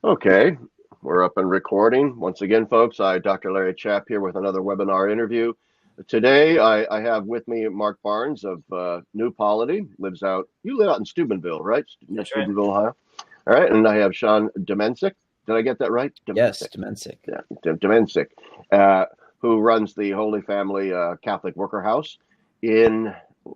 Okay, we're up and recording. Once again, folks, Dr. Larry Chapp here with another webinar interview. Today, I have with me Marc Barnes of New Polity. You live out in Steubenville, right? Near That's right. Steubenville, Ohio. All right, and I have Sean Domencic. Did I get that right? Yes, Domencic. Yeah, Domencic, who runs the Holy Family Catholic Worker House in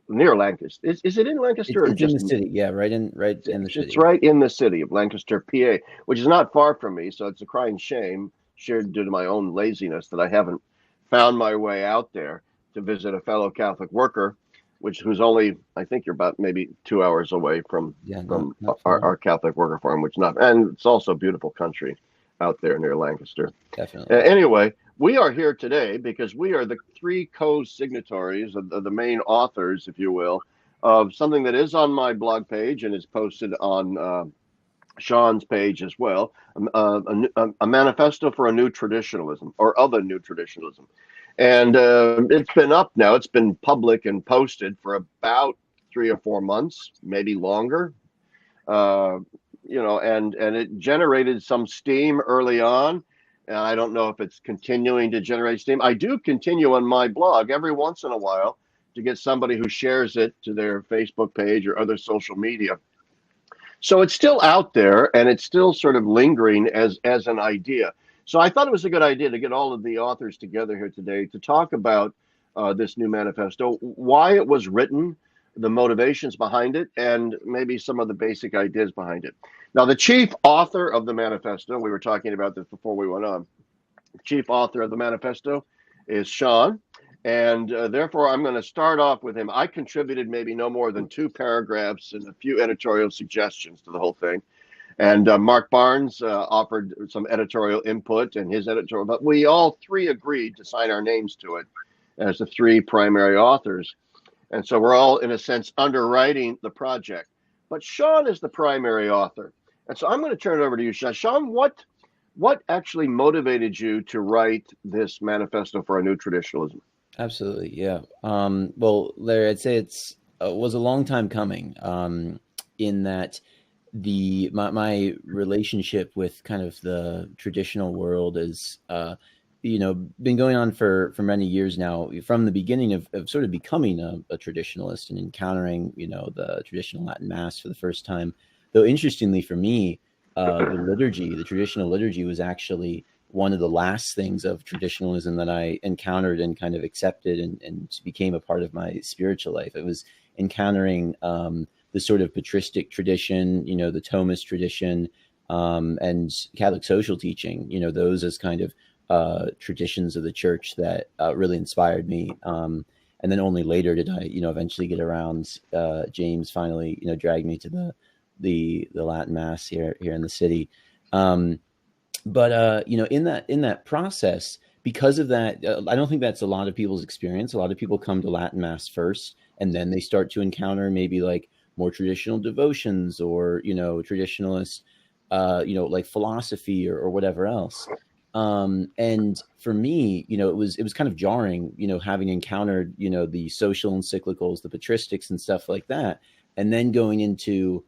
near Lancaster. Is it in Lancaster or It's in just the city, yeah, right in the it's city. right in the city of Lancaster, PA, which is not far from me. So it's a crying shame, shared due to my own laziness, that I haven't found my way out there to visit a fellow Catholic worker, who's only, I think you're about maybe 2 hours away from Yeah, from not our Catholic worker farm, and it's also beautiful country out there near Lancaster. definitely. Anyway, we are here today because we are the three co-signatories of the main authors, if you will, of something that is on my blog page and is posted on Sean's page as well, a manifesto for a new traditionalism, or of a new traditionalism. And it's been up now. It's been public and posted for about 3 or 4 months, maybe longer. Uh, and it generated some steam early on. And I don't know if it's continuing to generate steam. I do continue on my blog every once in a while to get somebody who shares it to their Facebook page or other social media. So it's still out there and it's still sort of lingering as an idea. So I thought it was a good idea to get all of the authors together here today to talk about this new manifesto, why it was written, the motivations behind it, and maybe some of the basic ideas behind it. Now, the chief author of the manifesto, we were talking about this before we went on, the chief author of the manifesto is Sean. And therefore, I'm going to start off with him. I contributed maybe no more than 2 paragraphs and a few editorial suggestions to the whole thing. And Marc Barnes offered some editorial input and his editorial, but we all three agreed to sign our names to it as the three primary authors. And so we're all, in a sense, underwriting the project. But Sean is the primary author. And so I'm going to turn it over to you, Sean. Sean, what actually motivated you to write this manifesto for a new traditionalism? Absolutely, yeah. Well, Larry, I'd say it's was a long time coming. In that my relationship with kind of the traditional world is been going on for many years now, from the beginning of sort of becoming a traditionalist and encountering the traditional Latin Mass for the first time. Though interestingly for me, the traditional liturgy, was actually one of the last things of traditionalism that I encountered and kind of accepted and became a part of my spiritual life. It was encountering the sort of patristic tradition, the Thomist tradition, and Catholic social teaching, those as kind of traditions of the church that really inspired me. And then only later did I, eventually get around. James finally, dragged me to the Latin Mass here in the city. But in that process, because of that, I don't think that's a lot of people's experience. A lot of people come to Latin Mass first, and then they start to encounter maybe like more traditional devotions or traditionalist, like philosophy or whatever else. And for me, it was kind of jarring, having encountered the social encyclicals, the patristics, and stuff like that, and then going into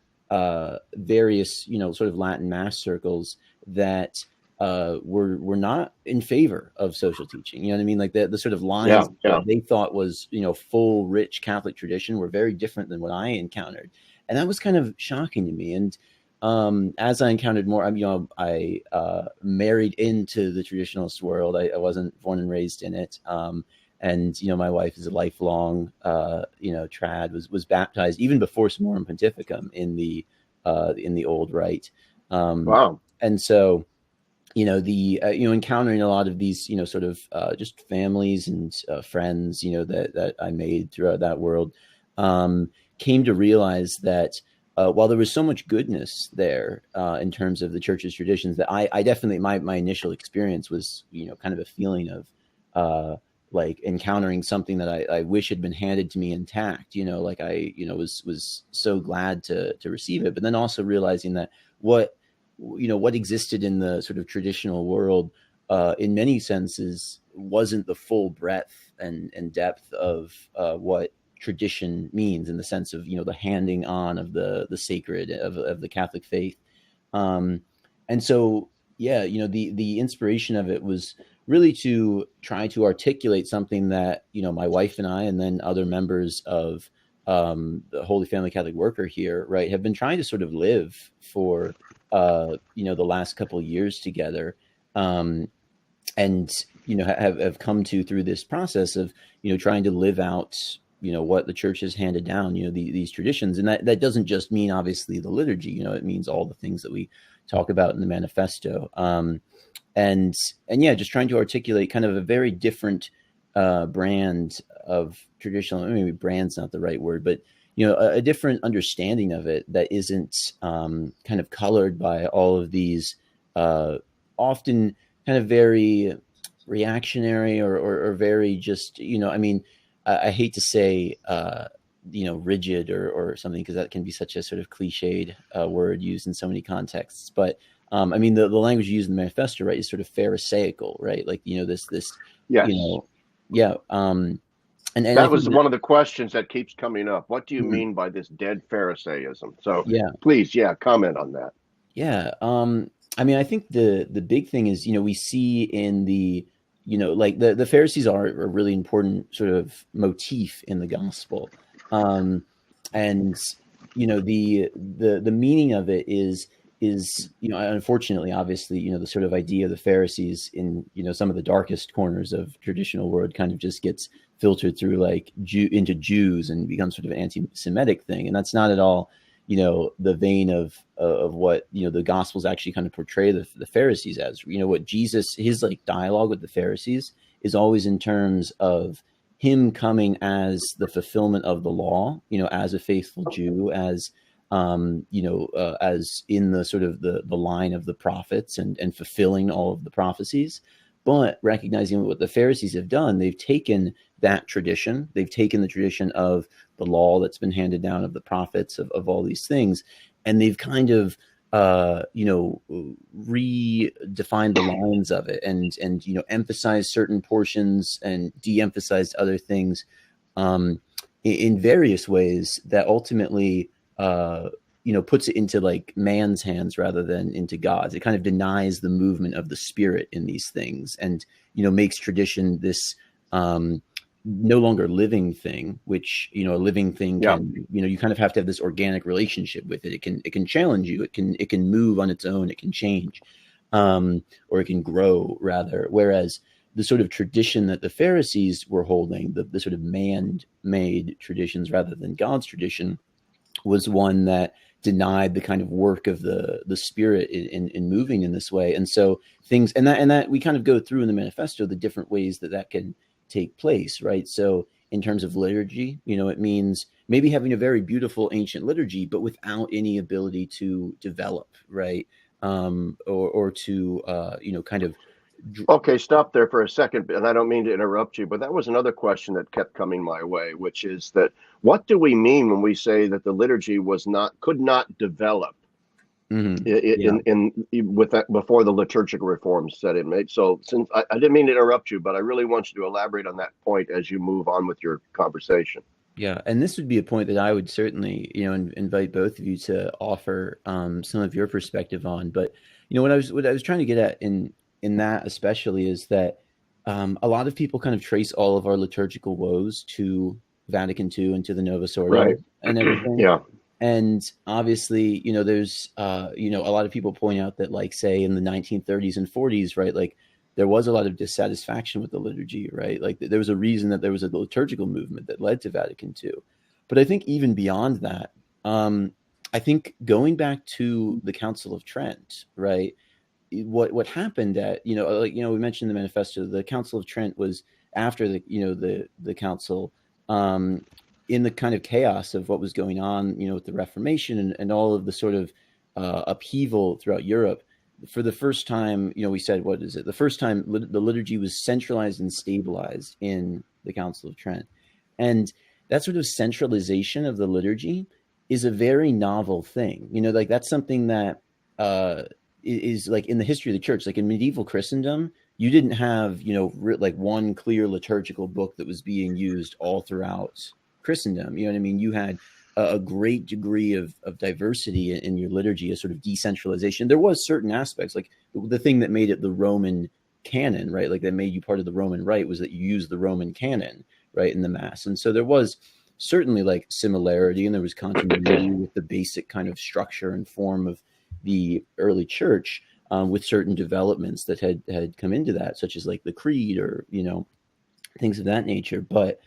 various sort of Latin Mass circles that were not in favor of social teaching. You know what I mean? Like the sort of lines that they thought was full rich Catholic tradition were very different than what I encountered, and that was kind of shocking to me. And as I encountered more, I married into the traditionalist world. I wasn't born and raised in it. And my wife is a lifelong trad, was baptized even before Summorum Pontificum in the old rite. Wow. And so encountering a lot of these sort of just families and friends that I made throughout that world, came to realize that while there was so much goodness there in terms of the church's traditions, that I definitely, my initial experience was kind of a feeling of like encountering something that I wish had been handed to me intact. Like I was so glad to receive it, but then also realizing that what existed in the sort of traditional world in many senses wasn't the full breadth and depth of what tradition means, in the sense of the handing on of the sacred of the Catholic faith. And so, yeah, the inspiration of it was really to try to articulate something that, my wife and I, and then other members of the Holy Family Catholic Worker here, right, have been trying to sort of live for, the last couple of years together. And have come to through this process of trying to live out what the church has handed down, these traditions. And that doesn't just mean obviously the liturgy, it means all the things that we talk about in the manifesto. And yeah, just trying to articulate kind of a very different brand of traditional, maybe brand's not the right word, but a different understanding of it that isn't kind of colored by all of these often kind of very reactionary or very just, I hate to say, rigid or something, because that can be such a sort of cliched word used in so many contexts. But the language used in the manifesto, right, is sort of pharisaical, right? Like, this, Yes. Yeah. And that was one of the questions that keeps coming up. What do you Mhm. mean by this dead Pharisaism? So Yeah. please, comment on that. Yeah. I think the big thing is, we see in the, like the Pharisees are a really important sort of motif in the gospel. And, the meaning of it is, unfortunately, obviously, the sort of idea of the Pharisees in, some of the darkest corners of traditional world kind of just gets filtered through like into Jews and becomes sort of an anti-Semitic thing. And that's not at all, the vein of what, the Gospels actually kind of portray the Pharisees as. What Jesus, his like dialogue with the Pharisees is always in terms of him coming as the fulfillment of the law, as a faithful Jew, as as in the sort of the line of the prophets and fulfilling all of the prophecies. But recognizing what the Pharisees have done, they've taken that tradition, they've taken the tradition of the law that's been handed down, of the prophets, of all these things, and they've kind of redefined the lines of it, and emphasized certain portions and de-emphasized other things in various ways that ultimately puts it into like man's hands rather than into God's. It kind of denies the movement of the Spirit in these things, and makes tradition this no longer living thing, which a living thing can, you kind of have to have this organic relationship with it. It can challenge you, it can move on its own, it can change, or it can grow rather. Whereas the sort of tradition that the Pharisees were holding, the sort of man-made traditions rather than God's tradition, was one that denied the kind of work of the Spirit in moving in this way. And so things, and that we kind of go through in the manifesto, the different ways that can take place, right? So in terms of liturgy, it means maybe having a very beautiful ancient liturgy, but without any ability to develop, right? Or to, kind of. Okay, stop there for a second, and I don't mean to interrupt you, but that was another question that kept coming my way, which is that what do we mean when we say that the liturgy could not develop with that before the liturgical reforms set in? Mate, so since I didn't mean to interrupt you, but I really want you to elaborate on that point as you move on with your conversation. Yeah, and this would be a point that I would certainly, invite both of you to offer some of your perspective on. But what I was trying to get at in that especially is that a lot of people kind of trace all of our liturgical woes to Vatican II and to the Novus Ordo, right, and everything. Yeah. And obviously, there's a lot of people point out that, like, say in the 1930s and 40s, right, like there was a lot of dissatisfaction with the liturgy, right? Like there was a reason that there was a liturgical movement that led to Vatican II. But I think even beyond that, I think going back to the Council of Trent, right? What happened at, we mentioned the manifesto, the Council of Trent was after the council, in the kind of chaos of what was going on, with the Reformation and all of the sort of upheaval throughout Europe. For the first time, we said, what is it? The first time the liturgy was centralized and stabilized in the Council of Trent. And that sort of centralization of the liturgy is a very novel thing. Like that's something that is like in the history of the church, like in medieval Christendom, you didn't have, like one clear liturgical book that was being used all throughout Christendom. You know what I mean? You had a great degree of diversity in your liturgy, a sort of decentralization. There was certain aspects, like the thing that made it the Roman canon, right? Like that made you part of the Roman rite was that you used the Roman canon, right, in the Mass. And so there was certainly like similarity, and there was continuity with the basic kind of structure and form of the early church, with certain developments that had come into that, such as like the creed or, things of that nature. But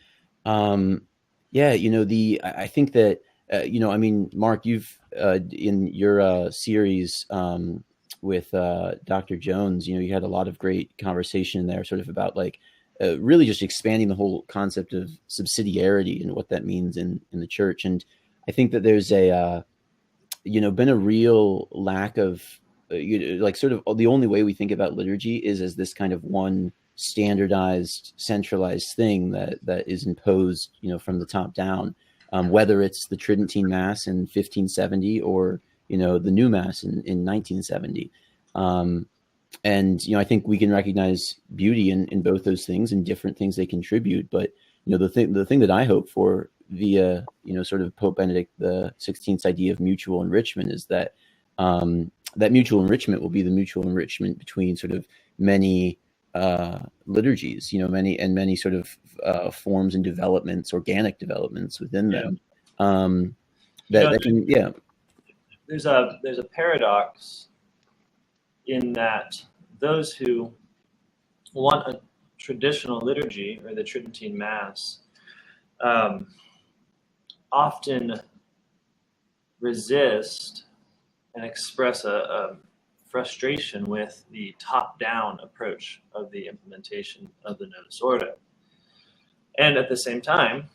yeah, I think that, I mean, Marc, you've in your series with Dr. Jones, you had a lot of great conversation there, sort of about like really just expanding the whole concept of subsidiarity and what that means in the church. And I think that there's been a real lack of like sort of the only way we think about liturgy is as this kind of one standardized, centralized thing that is imposed, from the top down, whether it's the Tridentine Mass in 1570 or, the new Mass in 1970. And, I think we can recognize beauty in both those things and different things they contribute. But, the thing that I hope for via, sort of Pope Benedict the 16th's idea of mutual enrichment is that that mutual enrichment will be the mutual enrichment between sort of many liturgies, many sort of forms and developments, organic developments within them. There's a paradox in that those who want a traditional liturgy or the Tridentine Mass often resist and express a frustration with the top-down approach of the implementation of the Novus Ordo. And at the same time,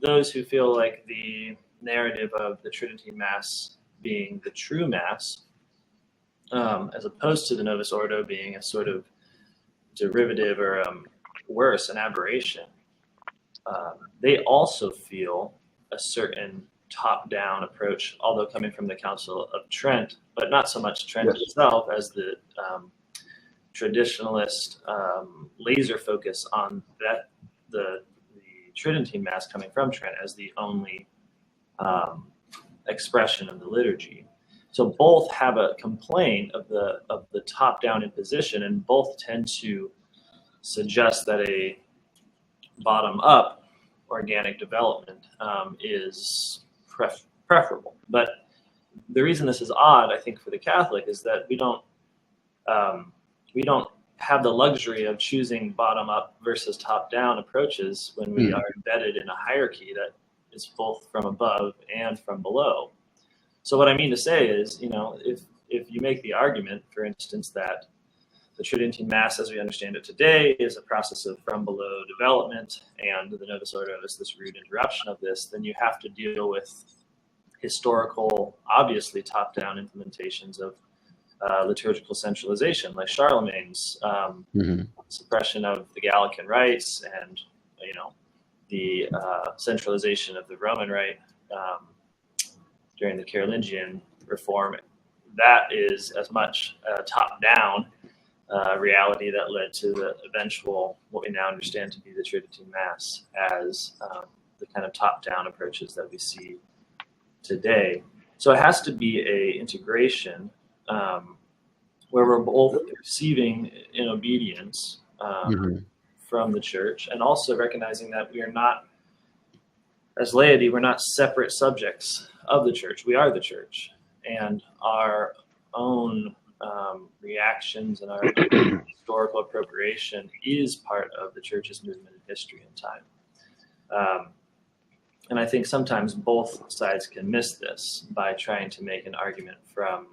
those who feel like the narrative of the Tridentine Mass being the true Mass, as opposed to the Novus Ordo being a sort of derivative or worse, an aberration, they also feel a certain top-down approach, although coming from the Council of Trent, but not so much Trent itself as the traditionalist laser focus on that the Tridentine Mass coming from Trent as the only expression of the liturgy. So both have a complaint of the top-down imposition, and both tend to suggest that a bottom-up organic development is preferable. But the reason this is odd, I think, for the Catholic is that we don't have the luxury of choosing bottom-up versus top-down approaches when we are embedded in a hierarchy that is both from above and from below. So what I mean to say is, if you make the argument, for instance, that the Tridentine Mass, as we understand it today, is a process of from below development, and the Novus Ordo is this rude interruption of this, then you have to deal with historical, obviously top-down implementations of liturgical centralization, like Charlemagne's suppression of the Gallican rites and, the centralization of the Roman rite during the Carolingian reform. That is as much a top-down reality that led to the eventual, what we now understand to be the Tridentine Mass, as the kind of top-down approaches that we see today. So it has to be a integration where we're both receiving in obedience from the church, and also recognizing that we are not, as laity, we're not separate subjects of the church. We are the church, and our own reactions and our historical appropriation is part of the church's movement in history and time. And I think sometimes both sides can miss this by trying to make an argument from,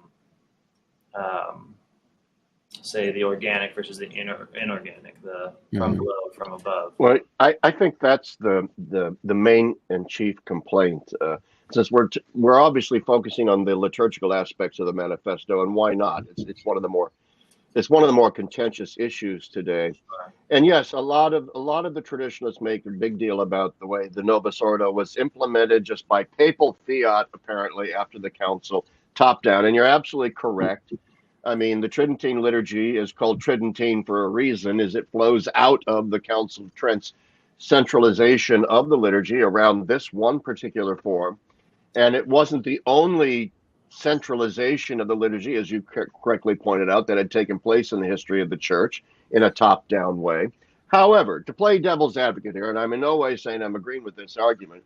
say, the organic versus the inorganic, the from below, from above. Well, I think that's the main and chief complaint. Since we're obviously focusing on the liturgical aspects of the manifesto, and why not? It's one of the more contentious issues today. And yes, a lot of the traditionalists make a big deal about the way the Novus Ordo was implemented just by papal fiat, apparently after the council, top down. And you're absolutely correct. I mean, the Tridentine liturgy is called Tridentine for a reason, as it flows out of the Council of Trent's centralization of the liturgy around this one particular form. And it wasn't the only centralization of the liturgy, as you correctly pointed out, that had taken place in the history of the church in a top-down way. However, to play devil's advocate here, and I'm in no way saying I'm agreeing with this argument,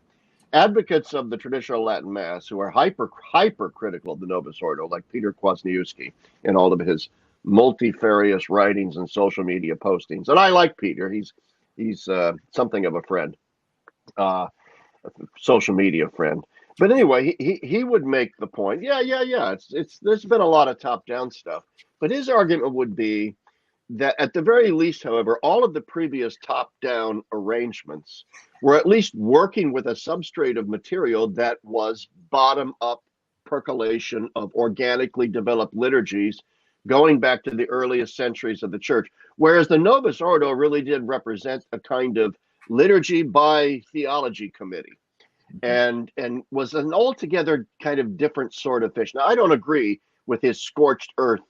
advocates of the traditional Latin Mass who are hypercritical of the Novus Ordo, like Peter Kwasniewski in all of his multifarious writings and social media postings, and I like Peter. He's something of a friend, a social media friend. But anyway, he would make the point. Yeah. It's there's been a lot of top-down stuff, but his argument would be that at the very least, however, all of the previous top-down arrangements were at least working with a substrate of material that was bottom-up percolation of organically developed liturgies going back to the earliest centuries of the church, whereas the Novus Ordo really did represent a kind of liturgy by theology committee and was an altogether kind of different sort of fish. Now, I don't agree with his scorched earth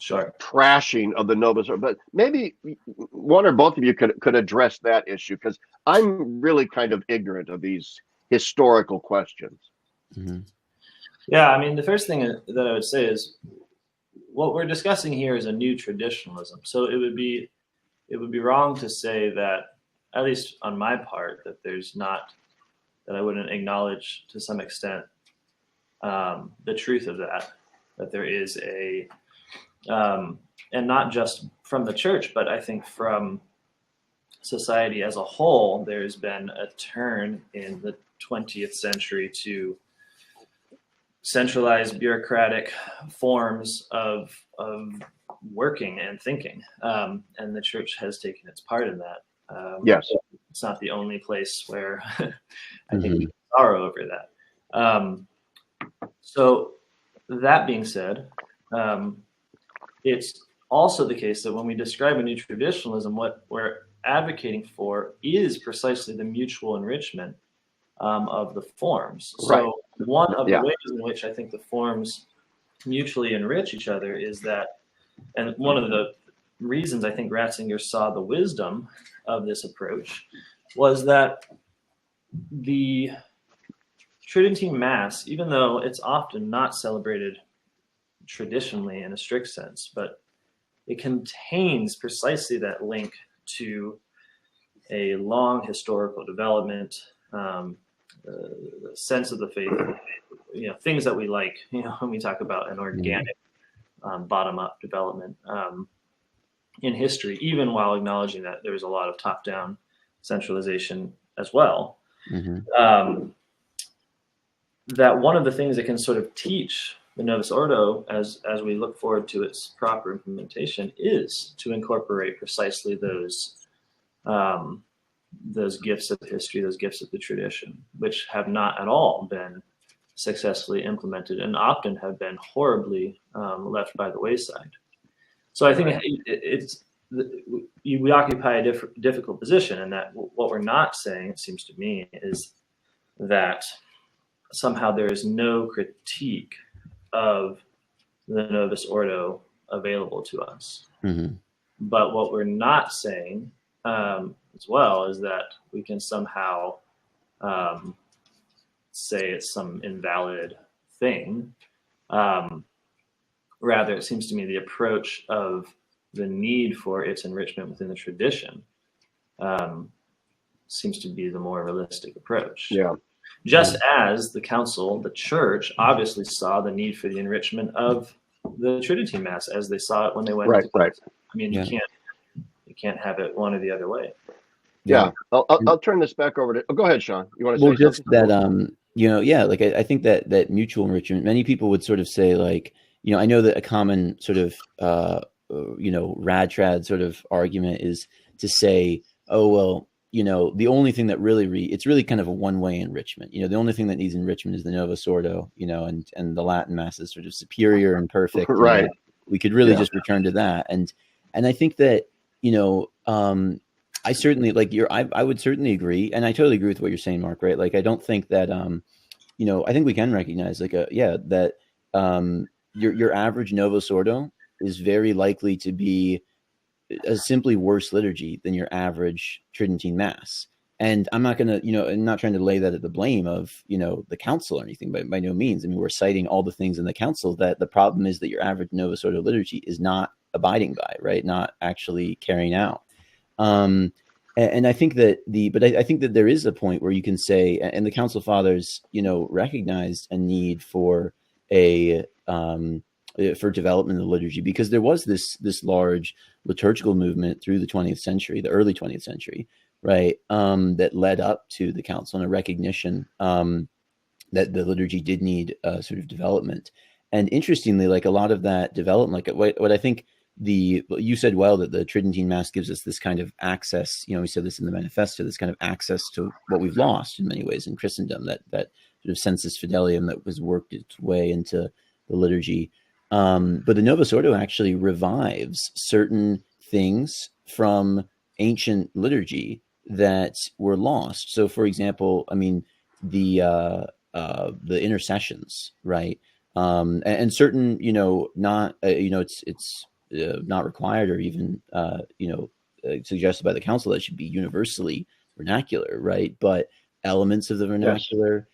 trashing of the Novus Ordo, but maybe one or both of you could address that issue, because I'm really kind of ignorant of these historical questions. Mm-hmm. Yeah, I mean, the first thing that I would say is what we're discussing here is a new traditionalism. So it would be wrong to say that, at least on my part, that there's not, that I wouldn't acknowledge to some extent the truth of that there is a, and not just from the church, but I think from society as a whole, there's been a turn in the 20th century to centralized bureaucratic forms of working and thinking, and the church has taken its part in that. Yes, it's not the only place where I think we sorrow over that. So that being said, it's also the case that when we describe a new traditionalism, what we're advocating for is precisely the mutual enrichment of the forms. So one of the ways in which I think the forms mutually enrich each other is that, and one of the reasons I think Ratzinger saw the wisdom of this approach was that the Tridentine Mass, even though it's often not celebrated traditionally in a strict sense, but it contains precisely that link to a long historical development, the sense of the faith, things that we like, when we talk about an organic bottom-up development in history, even while acknowledging that there was a lot of top-down centralization as well. That one of the things that can sort of teach the Novus Ordo as we look forward to its proper implementation is to incorporate precisely those gifts of history, those gifts of the tradition, which have not at all been successfully implemented and often have been horribly left by the wayside. So I think we occupy a difficult position, and that what we're not saying, it seems to me, is that somehow there is no critique of the Novus Ordo available to us. But what we're not saying as well is that we can somehow say it's some invalid thing. Rather, it seems to me the approach of the need for its enrichment within the tradition seems to be the more realistic approach. Yeah. Just as the council, the church, obviously saw the need for the enrichment of the Tridentine Mass as they saw it when they went. Right. I mean, you can't have it one or the other way. Yeah. I'll turn this back over to. Oh, go ahead, Sean. You want to say just something? That like I think that mutual enrichment. Many people would sort of say, like, I know that a common sort of rad trad sort of argument is to say, oh well, the only thing that really it's really kind of a one-way enrichment. The only thing that needs enrichment is the Novus Ordo, and the Latin Mass is sort of superior and perfect. Right. And we could really just return to that. And I think that, I certainly I would certainly agree. And I totally agree with what you're saying, Marc, right? Like, I don't think that, I think we can recognize that your average Novus Ordo is very likely to be a simply worse liturgy than your average Tridentine Mass. And I'm not going to, I'm not trying to lay that at the blame of, the council or anything, by no means. I mean, we're citing all the things in the council that the problem is that your average Novus Ordo liturgy is not abiding by, right? Not actually carrying out. And I think that I think that there is a point where you can say, and the Council Fathers, recognized a need for for development of the liturgy, because there was this large liturgical movement through the 20th century, the early 20th century, right? That led up to the council, and a recognition that the liturgy did need sort of development. And interestingly, like a lot of that development, like what I think you said well, that the Tridentine Mass gives us this kind of access, we said this in the Manifesto, this kind of access to what we've lost in many ways in Christendom, that sort of sensus fidelium that was worked its way into the liturgy. But the Novus Ordo actually revives certain things from ancient liturgy that were lost. So, for example, I mean, the intercessions, right? And certain, not, it's not required or even, suggested by the council that it should be universally vernacular, right? But elements of the vernacular, yes.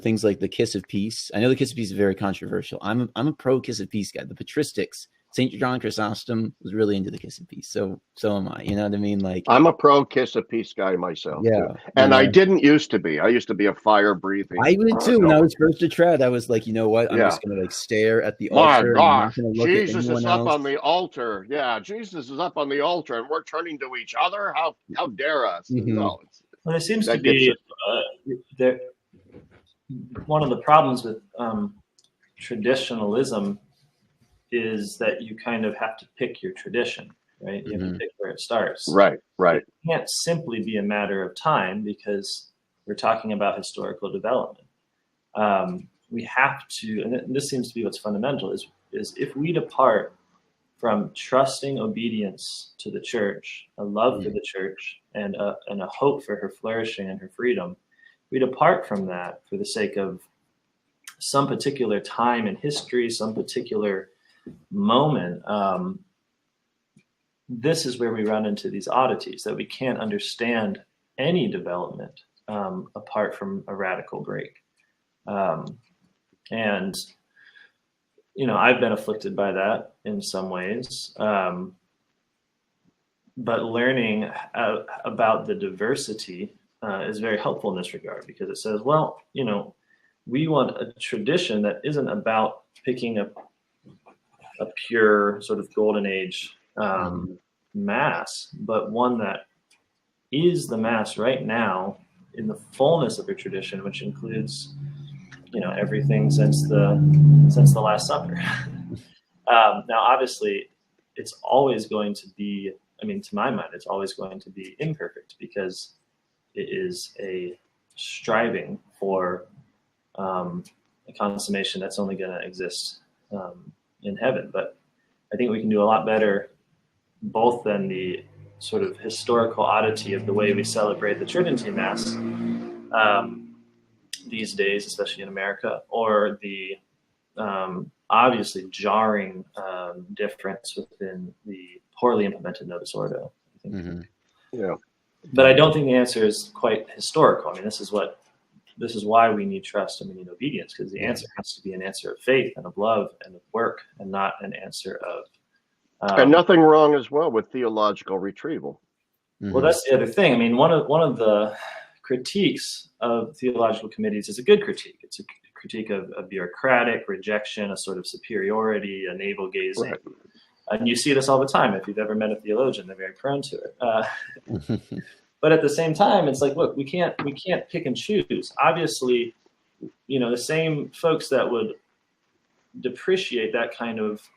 Things like the Kiss of Peace. I know the Kiss of Peace is very controversial. I'm a pro Kiss of Peace guy. The patristics, St. John Chrysostom was really into the Kiss of Peace. So am I, you know what I mean? Like, I'm a pro Kiss of Peace guy myself. Yeah. Too. And I didn't used to be. I used to be a fire breathing. I would too. When I was first to Trad, I was like, you know what? I'm just going to stare at the altar. My gosh, Jesus is up on the altar. Yeah, Jesus is up on the altar, and we're turning to each other. How dare us? Mm-hmm. No, well, it seems to be there. One of the problems with traditionalism is that you kind of have to pick your tradition, right? You have to pick where it starts. Right. It can't simply be a matter of time, because we're talking about historical development. We have to, and this seems to be what's fundamental, is if we depart from trusting obedience to the church, a love for the church, and a hope for her flourishing and her freedom, we depart from that for the sake of some particular time in history, some particular moment. This is where we run into these oddities, that we can't understand any development apart from a radical break. And, I've been afflicted by that in some ways. But learning about the diversity is very helpful in this regard, because it says, well, we want a tradition that isn't about picking a pure sort of golden age mass, but one that is the mass right now in the fullness of a tradition, which includes, everything since the Last Supper. Now, obviously, it's always going to be, to my mind, it's always going to be imperfect, because it is a striving for a consummation that's only going to exist in heaven. But I think we can do a lot better, both than the sort of historical oddity of the way we celebrate the Tridentine Mass these days, especially in America, or the obviously jarring difference within the poorly implemented Novus Ordo. I think. Yeah. But I don't think the answer is quite historical. This is why we need trust and we need obedience, because the answer has to be an answer of faith and of love and of work, and not an answer of and nothing wrong as well with theological retrieval. Well, that's the other thing. One of the critiques of theological committees is a good critique. It's a critique of a bureaucratic rejection, a sort of superiority, a navel gazing. Right. And you see this all the time. If you've ever met a theologian, they're very prone to it. But at the same time, it's like, look, we can't pick and choose. Obviously, the same folks that would depreciate that kind of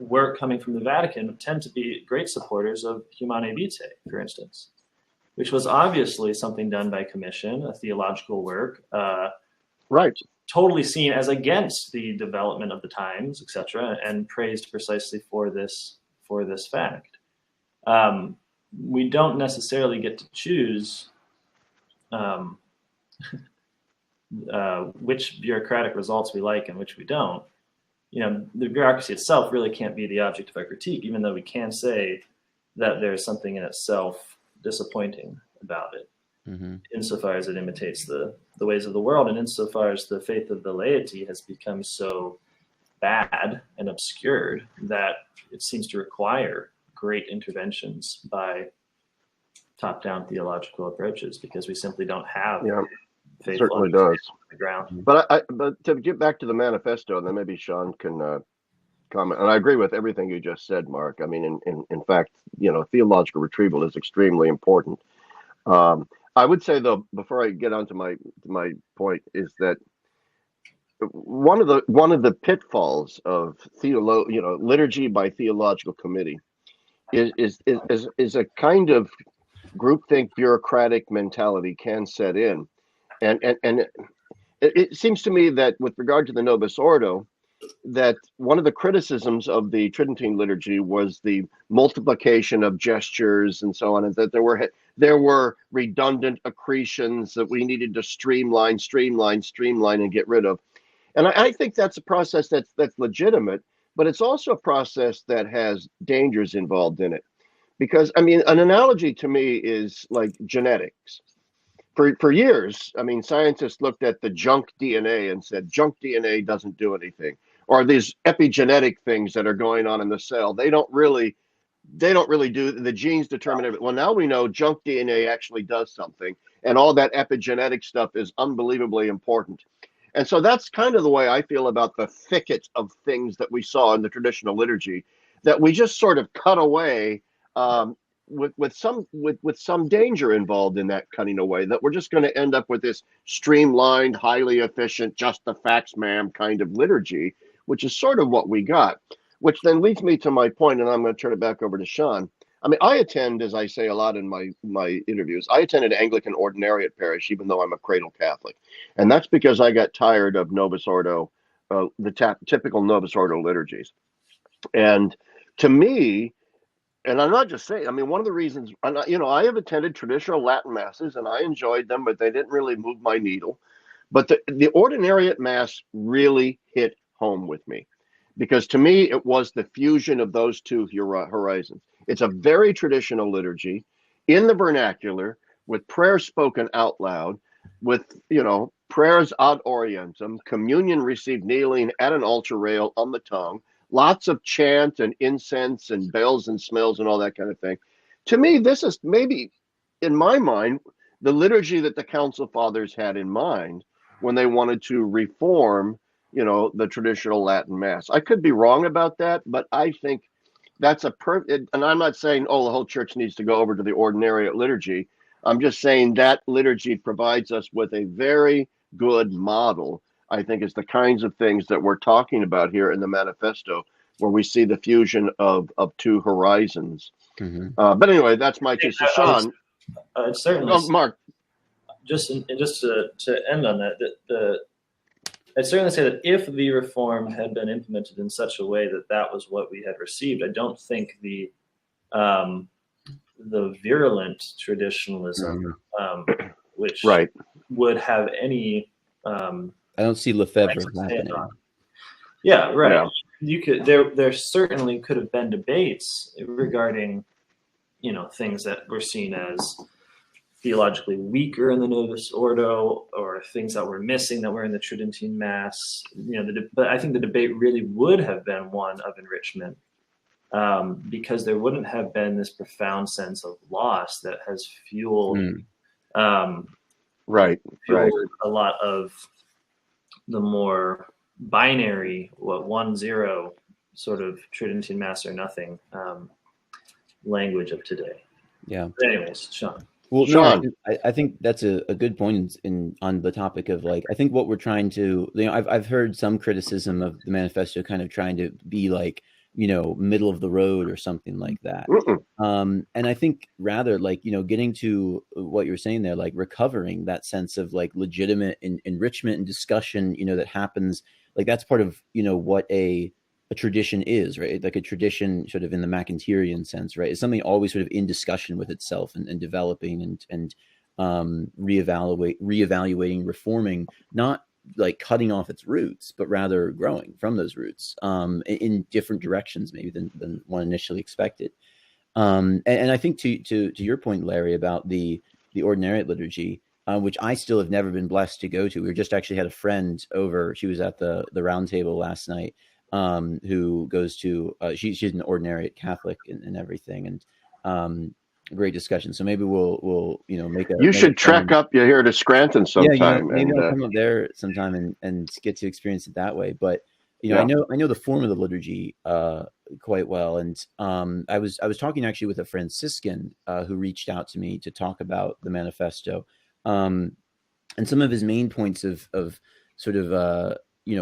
work coming from the Vatican tend to be great supporters of Humanae Vitae, for instance, which was obviously something done by commission, a theological work, right? Totally seen as against the development of the times, etc., and praised precisely for this fact. We don't necessarily get to choose which bureaucratic results we like and which we don't. The bureaucracy itself really can't be the object of our critique, even though we can say that there's something in itself disappointing about it, insofar as it imitates the ways of the world, and insofar as the faith of the laity has become so bad and obscured that it seems to require great interventions by top-down theological approaches, because we simply don't have faith certainly does on the ground. But to get back to the manifesto, and then maybe Sean can comment. And I agree with everything you just said, Mark. I mean, in fact, theological retrieval is extremely important. I would say, though, before I get on to my point, is that one of the pitfalls of liturgy by theological committee is a kind of groupthink bureaucratic mentality can set in, and it seems to me that with regard to the Novus Ordo, that one of the criticisms of the Tridentine liturgy was the multiplication of gestures and so on, and that there were redundant accretions that we needed to streamline and get rid of. And I think that's a process that's legitimate, but it's also a process that has dangers involved in it. Because, I mean, an analogy to me is like genetics. For years, I mean, scientists looked at the junk DNA and said, junk DNA doesn't do anything. Or these epigenetic things that are going on in the cell, they don't really do, the genes determine everything. Well, now we know junk DNA actually does something, and all that epigenetic stuff is unbelievably important. And so that's kind of the way I feel about the thicket of things that we saw in the traditional liturgy, that we just sort of cut away with some danger involved in that cutting away, that we're just going to end up with this streamlined, highly efficient, just the facts, ma'am kind of liturgy, which is sort of what we got, which then leads me to my point, and I'm going to turn it back over to Sean. I mean, I attend, as I say a lot in my interviews, I attended Anglican Ordinariate Parish, even though I'm a cradle Catholic. And that's because I got tired of Novus Ordo, the typical Novus Ordo liturgies. And to me, and I'm not just saying, I mean, one of the reasons, I have attended traditional Latin masses and I enjoyed them, but they didn't really move my needle. But the Ordinariate Mass really hit home with me, because to me, it was the fusion of those two horizons. It's a very traditional liturgy in the vernacular, with prayers spoken out loud, with, prayers ad orientem, communion received kneeling at an altar rail on the tongue, lots of chant and incense and bells and smells and all that kind of thing. To me, this is maybe, in my mind, the liturgy that the Council Fathers had in mind when they wanted to reform, the traditional Latin Mass. I could be wrong about that, but I think that's and I'm not saying, the whole church needs to go over to the Ordinariate liturgy. I'm just saying that liturgy provides us with a very good model, I think, is the kinds of things that we're talking about here in the Manifesto, where we see the fusion of two horizons. But anyway, that's my two. So Sean, certainly, Mark, just to end on that, I'd certainly say that if the reform had been implemented in such a way that was what we had received, I don't think the virulent traditionalism, which would have any. I don't see Lefebvre happening. Yeah, right. Yeah. You could. There certainly could have been debates regarding, things that were seen as theologically weaker in the Novus Ordo, or things that were missing that were in the Tridentine Mass. But I think the debate really would have been one of enrichment, because there wouldn't have been this profound sense of loss that has fueled, a lot of the more binary, 1-0 sort of Tridentine Mass or nothing language of today. Yeah. But anyways, Sean. Well, Sean. No, I think that's a good point on the topic of, like, I think what we're trying to, I've heard some criticism of the Manifesto kind of trying to be like, middle of the road or something like that. And I think rather, like, getting to what you're saying there, like recovering that sense of like legitimate enrichment and discussion, that happens, like that's part of, what a tradition is, right? Like a tradition sort of in the Macintyrian sense, right? It's something always sort of in discussion with itself and developing and reevaluating, reforming, not like cutting off its roots, but rather growing from those roots in different directions maybe than one initially expected. And I think to your point, Larry, about the ordinariate liturgy, which I still have never been blessed to go to. We just actually had a friend over. She was at the round table last night, who goes to she's an ordinariate Catholic and everything, and great discussion. So maybe we'll make a. You should trek up here to Scranton Yeah, sometime. maybe I'll come up there sometime and get to experience it that way. But Yeah. I know the form of the liturgy quite well, and I was talking actually with a Franciscan who reached out to me to talk about the Manifesto, and some of his main points of sort of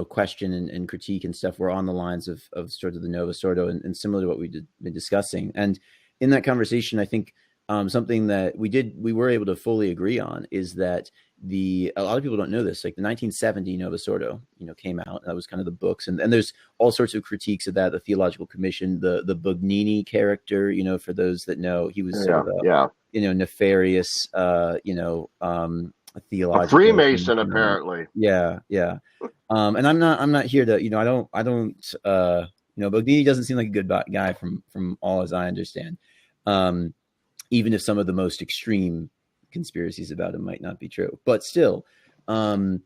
question and critique and stuff were on the lines of sort of the Novus Ordo and similar to what we been discussing. And in that conversation, I think something that we were able to fully agree on is that a lot of people don't know this, like the 1970 Novus Ordo, came out. That was kind of the books. And there's all sorts of critiques of that. The Theological Commission, the Bugnini character, for those that know, he was sort of a, nefarious, a theological, a Freemason, apparently. Yeah. And I'm not here to, I don't, Bugnini doesn't seem like a good guy from all as I understand. Even if some of the most extreme conspiracies about him might not be true, but still, there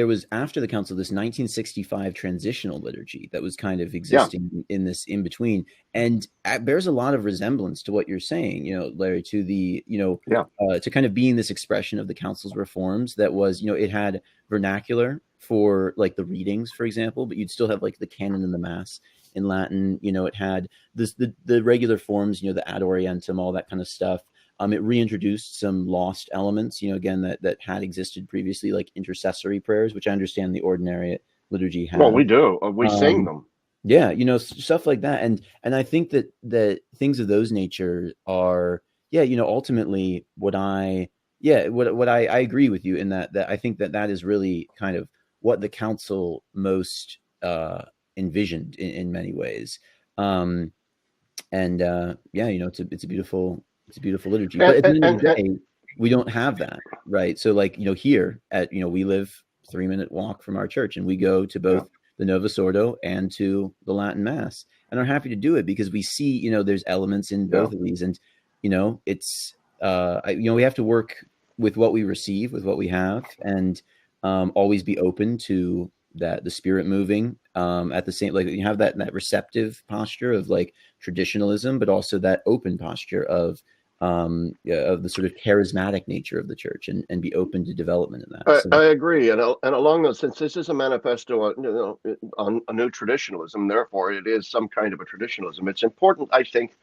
was, after the council, this 1965 transitional liturgy that was kind of existing in this in between, and it bears a lot of resemblance to what you're saying, Larry, to the to kind of being this expression of the council's reforms that was, it had vernacular for like the readings, for example, but you'd still have like the canon and the mass in Latin. It had the regular forms, the ad orientem, all that kind of stuff. It reintroduced some lost elements, again, that had existed previously, like intercessory prayers, which I understand the ordinariate liturgy has. Well, we do. We sing them. Yeah, stuff like that. And I think that things of those nature are, ultimately what I agree with you in that I think that is really kind of what the council most envisioned in many ways. It's a beautiful liturgy, but at the end of the day, we don't have that, right? So like, here at, we live 3-minute walk from our church, and we go to both the Novus Ordo and to the Latin Mass, and are happy to do it because we see, there's elements in both of these, and it's we have to work with what we receive, with what we have, and always be open to that, the Spirit moving at the same, like you have that receptive posture of like traditionalism, but also that open posture of the sort of charismatic nature of the church, and be open to development in that. I agree, and along those, since this is a manifesto on a new traditionalism, therefore it is some kind of a traditionalism. It's important, I think,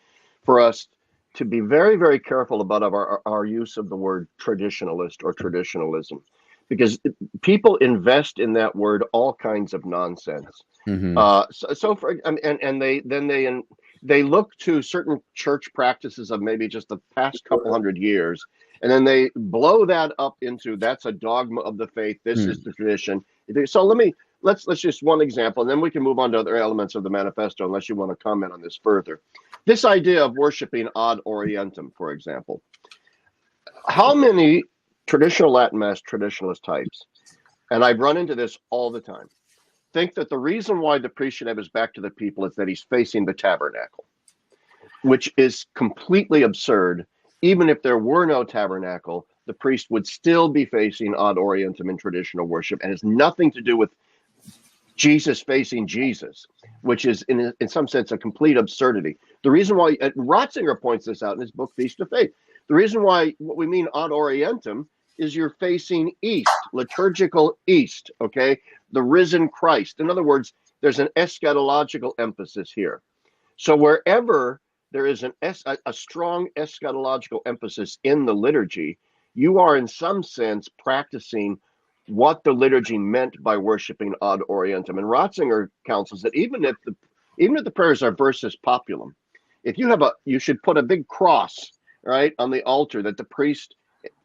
for us to be very, very careful about our use of the word traditionalist or traditionalism, because people invest in that word all kinds of nonsense. Mm-hmm. They look to certain church practices of maybe just the past couple hundred years, and then they blow that up into that's a dogma of the faith. This is the tradition. So let's just one example, and then we can move on to other elements of the manifesto, unless you want to comment on this further. This idea of worshiping ad orientem, for example. How many traditional Latin Mass traditionalist types, and I've run into this all the time, think that the reason why the priest should have his back to the people is that he's facing the tabernacle, which is completely absurd. Even if there were no tabernacle, the priest would still be facing ad orientem in traditional worship, and it's nothing to do with Jesus facing Jesus, which is in some sense a complete absurdity. The reason why Ratzinger points this out in his book Feast of Faith, the reason why what we mean ad orientem is you're facing east, liturgical east, okay? The risen Christ. In other words, there's an eschatological emphasis here. So wherever there is a strong eschatological emphasis in the liturgy, you are in some sense practicing what the liturgy meant by worshiping ad orientem. And Ratzinger counsels that even if the prayers are versus populum, if you should put a big cross, right, on the altar that the priest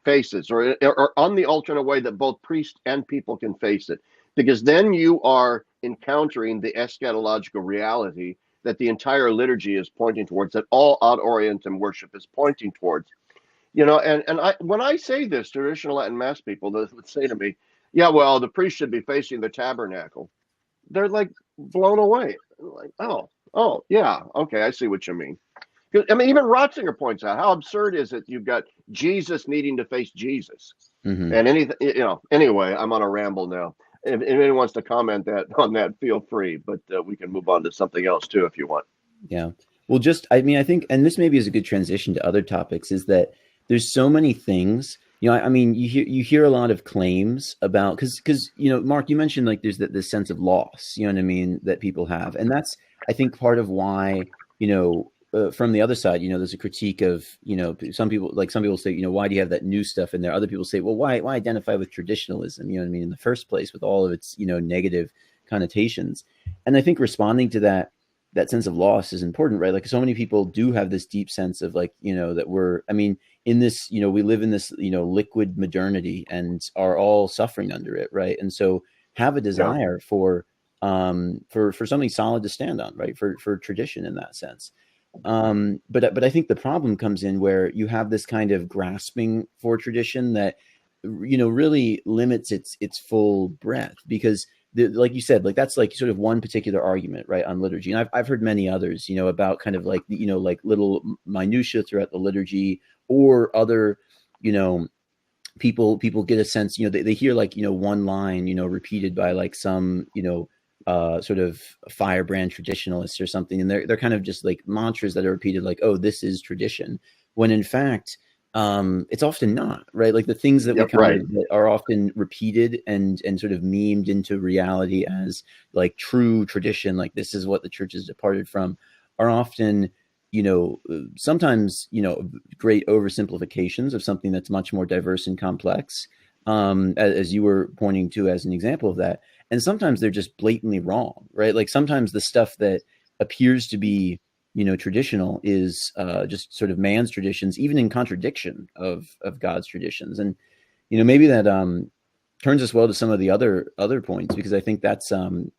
faces, or on the altar in a way that both priest and people can face it, because then you are encountering the eschatological reality that the entire liturgy is pointing towards, that all ad orientem worship is pointing towards. When I say this, traditional Latin Mass people that would say to me, yeah, well, the priest should be facing the tabernacle, they're like blown away. Like, oh, Oh, yeah. Okay, I see what you mean. I mean, even Ratzinger points out how absurd is it you've got Jesus needing to face Jesus. Mm-hmm. And anything, anyway, I'm on a ramble now. If anyone wants to comment on that, feel free. But we can move on to something else too if you want. Yeah. Well, I mean, I think, and this maybe is a good transition to other topics, is that there's so many things. I mean, you hear a lot of claims about because Marc, you mentioned like there's this sense of loss. You know what I mean, that people have, and that's I think part of why from the other side, there's a critique of some people say why do you have that new stuff in there? Other people say, well, why identify with traditionalism? You know what I mean, in the first place, with all of its negative connotations. And I think responding to that sense of loss is important, right? Like so many people do have this deep sense of like, that in this, we live in this, liquid modernity and are all suffering under it. Right. And so have a desire for something solid to stand on, right. For tradition in that sense. But I think the problem comes in where you have this kind of grasping for tradition that, really limits its full breadth because like you said, like that's like sort of one particular argument, right, on liturgy. And I've heard many others, about kind of like, like little minutia throughout the liturgy or other, people get a sense, they hear like, one line, repeated by like some, sort of firebrand traditionalists or something. And they're kind of just like mantras that are repeated like, oh, this is tradition. When in fact, it's often not, right? Like the things that that are often repeated and sort of memed into reality as like true tradition, like this is what the church has departed from, are often, sometimes, great oversimplifications of something that's much more diverse and complex, as you were pointing to as an example of that. And sometimes they're just blatantly wrong, right? Like sometimes the stuff that appears to be traditional is just sort of man's traditions, even in contradiction of God's traditions. And, maybe that turns us well to some of the other points, because I think that's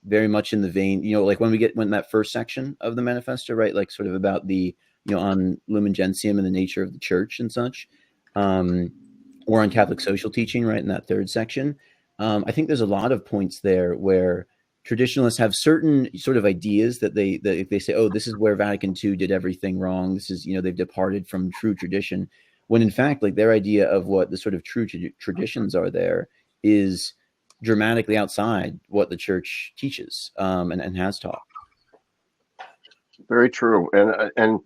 very much in the vein, like when that first section of the manifesto, right, like sort of about the, on Lumen Gentium and the nature of the church and such, or on Catholic social teaching, right, in that third section. I think there's a lot of points there where traditionalists have certain sort of ideas that they say, oh, this is where Vatican II did everything wrong. This is, they've departed from true tradition. When in fact, like their idea of what the sort of true traditions are there is dramatically outside what the church teaches and has taught. Very true. And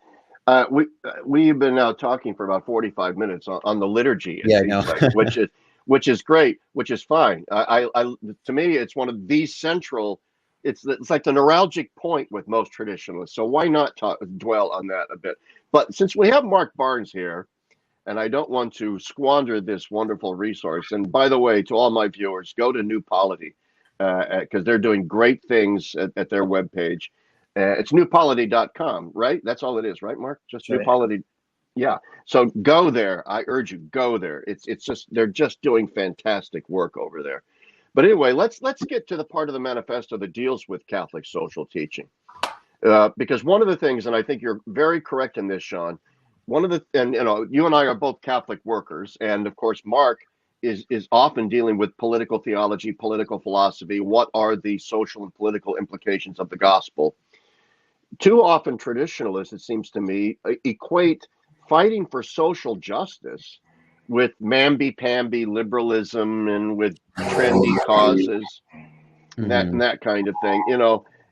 we've been now talking for about 45 minutes on the liturgy. Which is great, which is fine. I to me, it's one of the central. It's like the neuralgic point with most traditionalists. So why not dwell on that a bit? But since we have Marc Barnes here, and I don't want to squander this wonderful resource. And by the way, to all my viewers, go to New Polity because they're doing great things at their webpage. It's newpolity.com, right? That's all it is, right, Marc? Just right. New Polity. Yeah. So go there. I urge you, go there. It's just they're just doing fantastic work over there. But anyway, let's get to the part of the manifesto that deals with Catholic social teaching. Because one of the things, and I think you're very correct in this, Sean, and you and I are both Catholic workers, and of course Marc is often dealing with political theology, political philosophy. What are the social and political implications of the gospel? Too often traditionalists, it seems to me, equate fighting for social justice with mamby-pamby liberalism and with trendy causes, and that kind of thing,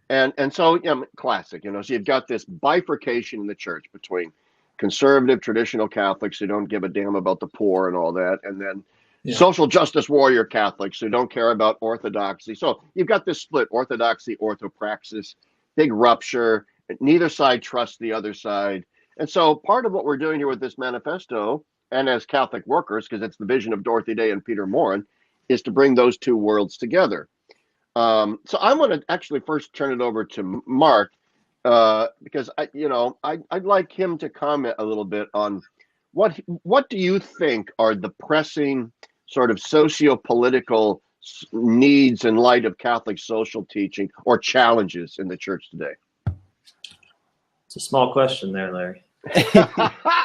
and so classic, so you've got this bifurcation in the church between conservative traditional Catholics who don't give a damn about the poor and all that, and then social justice warrior Catholics who don't care about orthodoxy. So you've got this split, orthodoxy, orthopraxis, big rupture. Neither side trusts the other side. And so part of what we're doing here with this manifesto, and as Catholic workers, because it's the vision of Dorothy Day and Peter Morin, is to bring those two worlds together. So I'm going to actually first turn it over to Marc, because I'd like him to comment a little bit on what do you think are the pressing sort of socio-political needs in light of Catholic social teaching or challenges in the church today? It's a small question there, Larry.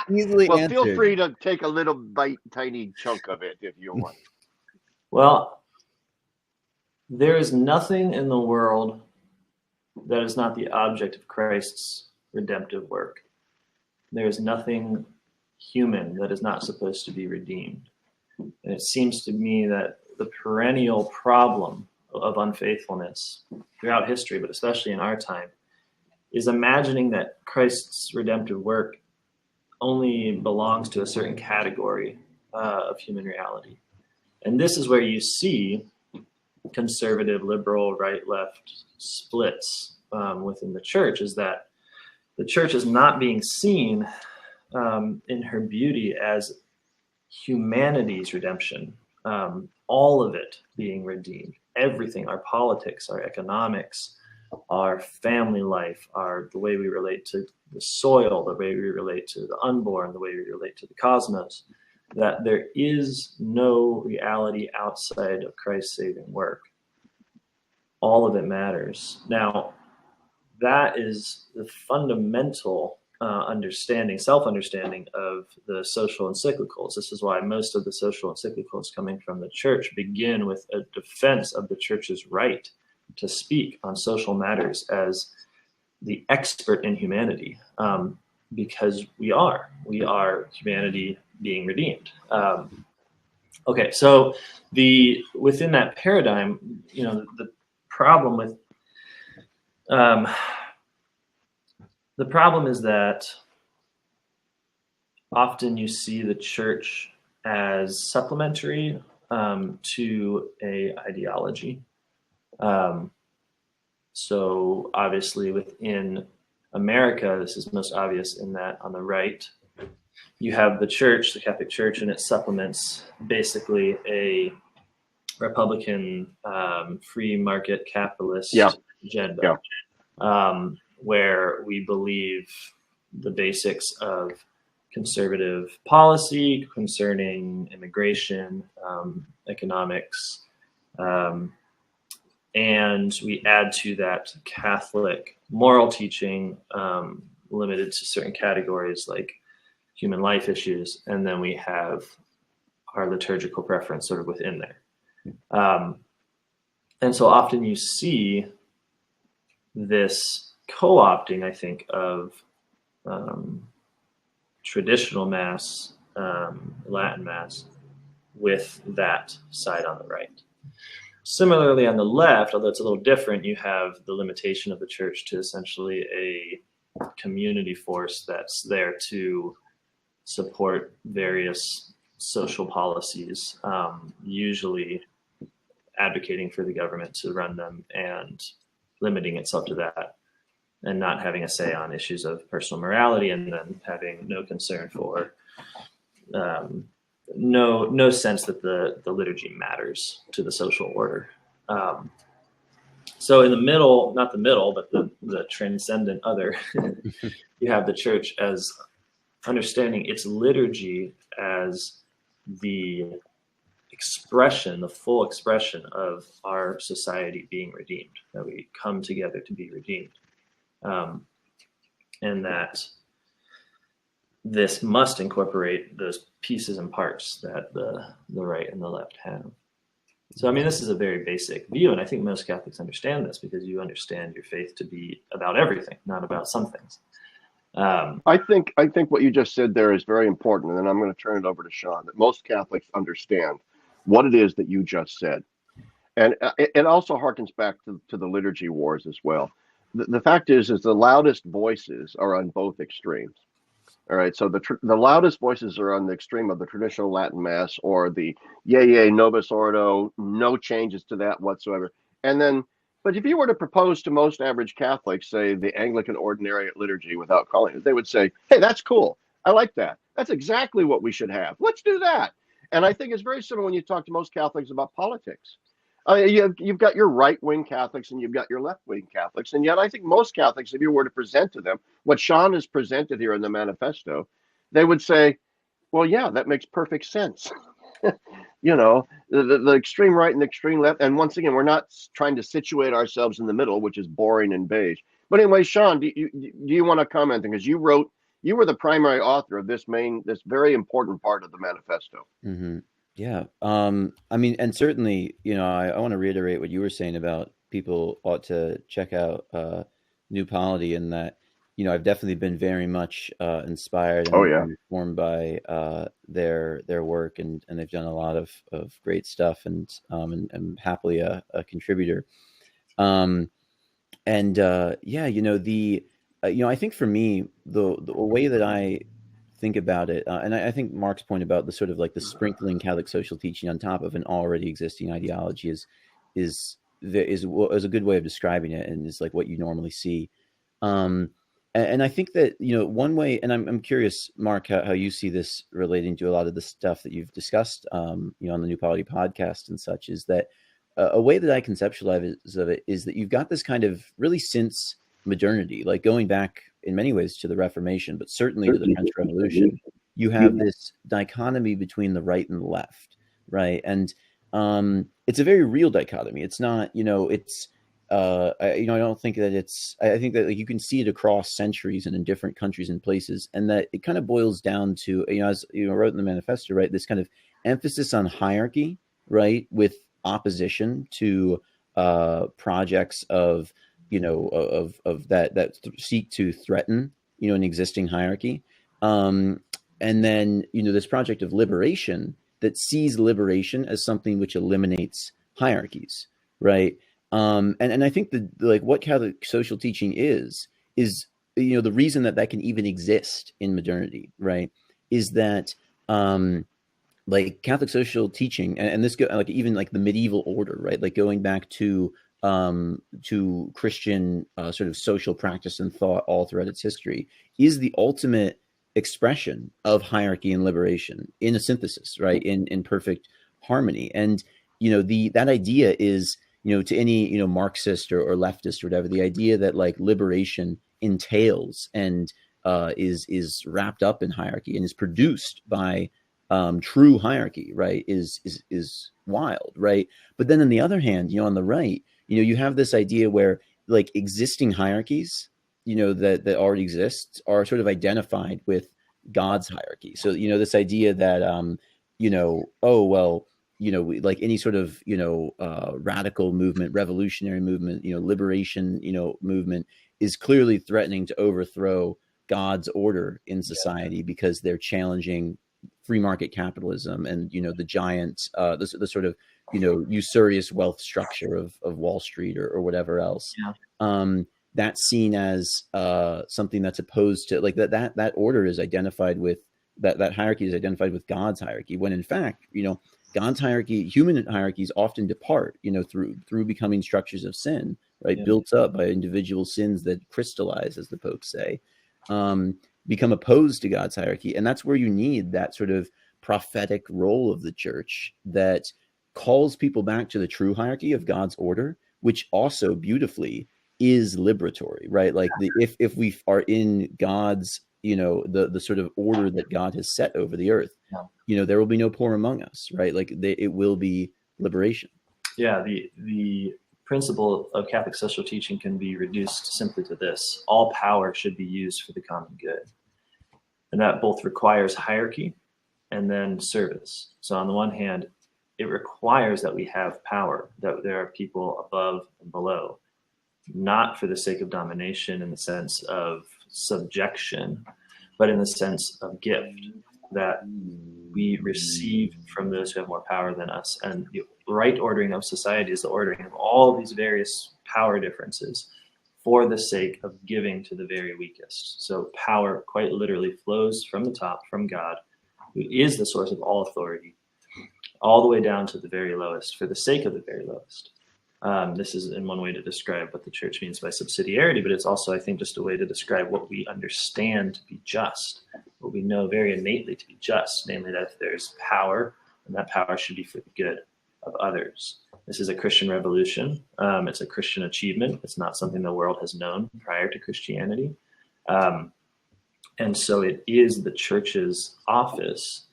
Easily well, answered. Feel free to take a little tiny chunk of it if you want. Well, there is nothing in the world that is not the object of Christ's redemptive work. There is nothing human that is not supposed to be redeemed. And it seems to me that the perennial problem of unfaithfulness throughout history, but especially in our time, is imagining that Christ's redemptive work only belongs to a certain category of human reality. And this is where you see conservative, liberal, right, left splits within the church, is that the church is not being seen in her beauty as humanity's redemption, all of it being redeemed, everything, our politics, our economics, our family life, the way we relate to the soil, the way we relate to the unborn, the way we relate to the cosmos, that there is no reality outside of Christ's saving work. All of it matters. Now, that is the fundamental self-understanding of the social encyclicals. This is why most of the social encyclicals coming from the church begin with a defense of the church's right to speak on social matters as the expert in humanity, because we are humanity being redeemed. Okay, so within that paradigm, the problem is that often you see the church as supplementary to a ideology. So obviously within America, this is most obvious in that on the right, you have the church, the Catholic Church, and it supplements basically a Republican free market capitalist agenda, where we believe the basics of conservative policy concerning immigration, economics, and we add to that Catholic moral teaching limited to certain categories like human life issues, and then we have our liturgical preference sort of within there. And so often you see this co-opting, I think, of traditional Mass, Latin Mass, with that side on the right. Similarly, on the left, although it's a little different, you have the limitation of the church to essentially a community force that's there to support various social policies, usually advocating for the government to run them and limiting itself to that, and not having a say on issues of personal morality, and then having no concern for no sense that the liturgy matters to the social order. So in the middle, not the middle, but the transcendent other, you have the church as understanding its liturgy as the expression, the full expression of our society being redeemed, that we come together to be redeemed. And that this must incorporate those pieces and parts that the right and the left have. So, I mean, this is a very basic view, and I think most Catholics understand this because you understand your faith to be about everything, not about some things. I think what you just said there is very important, and then I'm going to turn it over to Sean, that most Catholics understand what it is that you just said. And it also harkens back to the liturgy wars as well. The fact is the loudest voices are on both extremes. All right, so the loudest voices are on the extreme of the traditional Latin Mass, or the yea, Novus Ordo, no changes to that whatsoever. And then, but if you were to propose to most average Catholics, say the Anglican Ordinariate liturgy without calling it, they would say, hey, that's cool. I like that. That's exactly what we should have. Let's do that. And I think it's very similar when you talk to most Catholics about politics. You've got your right-wing Catholics and you've got your left-wing Catholics. And yet I think most Catholics, if you were to present to them what Sean has presented here in the Manifesto, they would say, well, yeah, that makes perfect sense. The extreme right and the extreme left. And once again, we're not trying to situate ourselves in the middle, which is boring and beige. But anyway, Sean, do you want to comment? Because you were the primary author of this very important part of the Manifesto. Mm-hmm. Yeah. I mean, and certainly, I want to reiterate what you were saying about people ought to check out New Polity, and that, I've definitely been very much inspired Oh and yeah. informed by their work, and they've done a lot of great stuff, and happily a contributor. Um, and yeah, I think for me, the way that I think about it, and I think Mark's point about the sort of like the sprinkling Catholic social teaching on top of an already existing ideology is a good way of describing it, and is like what you normally see. Um, and I think that, one way, and I'm curious, Marc, how you see this relating to a lot of the stuff that you've discussed, on the New Polity podcast and such, is that a way that I conceptualize of it is that you've got this kind of really, since modernity, like going back in many ways to the Reformation, but certainly to the French Revolution, you have this dichotomy between the right and the left, right? And it's a very real dichotomy. It's not, I don't think that I think that, like, you can see it across centuries and in different countries and places, and that it kind of boils down to, as wrote in the Manifesto, right, this kind of emphasis on hierarchy, right, with opposition to projects of that seek to threaten an existing hierarchy, and then this project of liberation that sees liberation as something which eliminates hierarchies, right? And I think that, like, what Catholic social teaching is the reason that can even exist in modernity, right, is that like Catholic social teaching, and this go like even like the medieval order, right? Like going back to Christian sort of social practice and thought all throughout its history, is the ultimate expression of hierarchy and liberation in a synthesis, right? In perfect harmony. And that idea is, to any Marxist or leftist or whatever, the idea that like liberation entails and is wrapped up in hierarchy and is produced by true hierarchy, right, is wild, right? But then on the other hand, on the right, you have this idea where like existing hierarchies, that already exist, are sort of identified with God's hierarchy. So this idea that oh well, like any sort of radical movement, revolutionary movement, liberation, movement is clearly threatening to overthrow God's order in society, because they're challenging free market capitalism and the giant the sort of usurious wealth structure of Wall Street or whatever else. That's seen as something that's opposed to, like, that order is identified with that hierarchy is identified with God's hierarchy, when in fact God's hierarchy, human hierarchies often depart through becoming structures of sin, right? Built up by individual sins that crystallize, as the popes say, become opposed to God's hierarchy. And that's where you need that sort of prophetic role of the church that calls people back to the true hierarchy of God's order, which also beautifully is liberatory, right? Like if we are in God's, the sort of order that God has set over the earth, there will be no poor among us, right? Like it will be liberation. Yeah, the principle of Catholic social teaching can be reduced simply to this: all power should be used for the common good. And that both requires hierarchy and then service. So on the one hand, it requires that we have power, that there are people above and below, not for the sake of domination in the sense of subjection, but in the sense of gift that we receive from those who have more power than us. And the right ordering of society is the ordering of all these various power differences for the sake of giving to the very weakest. So power quite literally flows from the top, from God, who is the source of all authority, all the way down to the very lowest, for the sake of the very lowest. This is in one way to describe what the church means by subsidiarity, but it's also, I think, just a way to describe what we understand to be just, what we know very innately to be just, namely that if there's power, then that power should be for the good of others. This is a Christian revolution. It's a Christian achievement. It's not something the world has known prior to Christianity. And so it is the church's office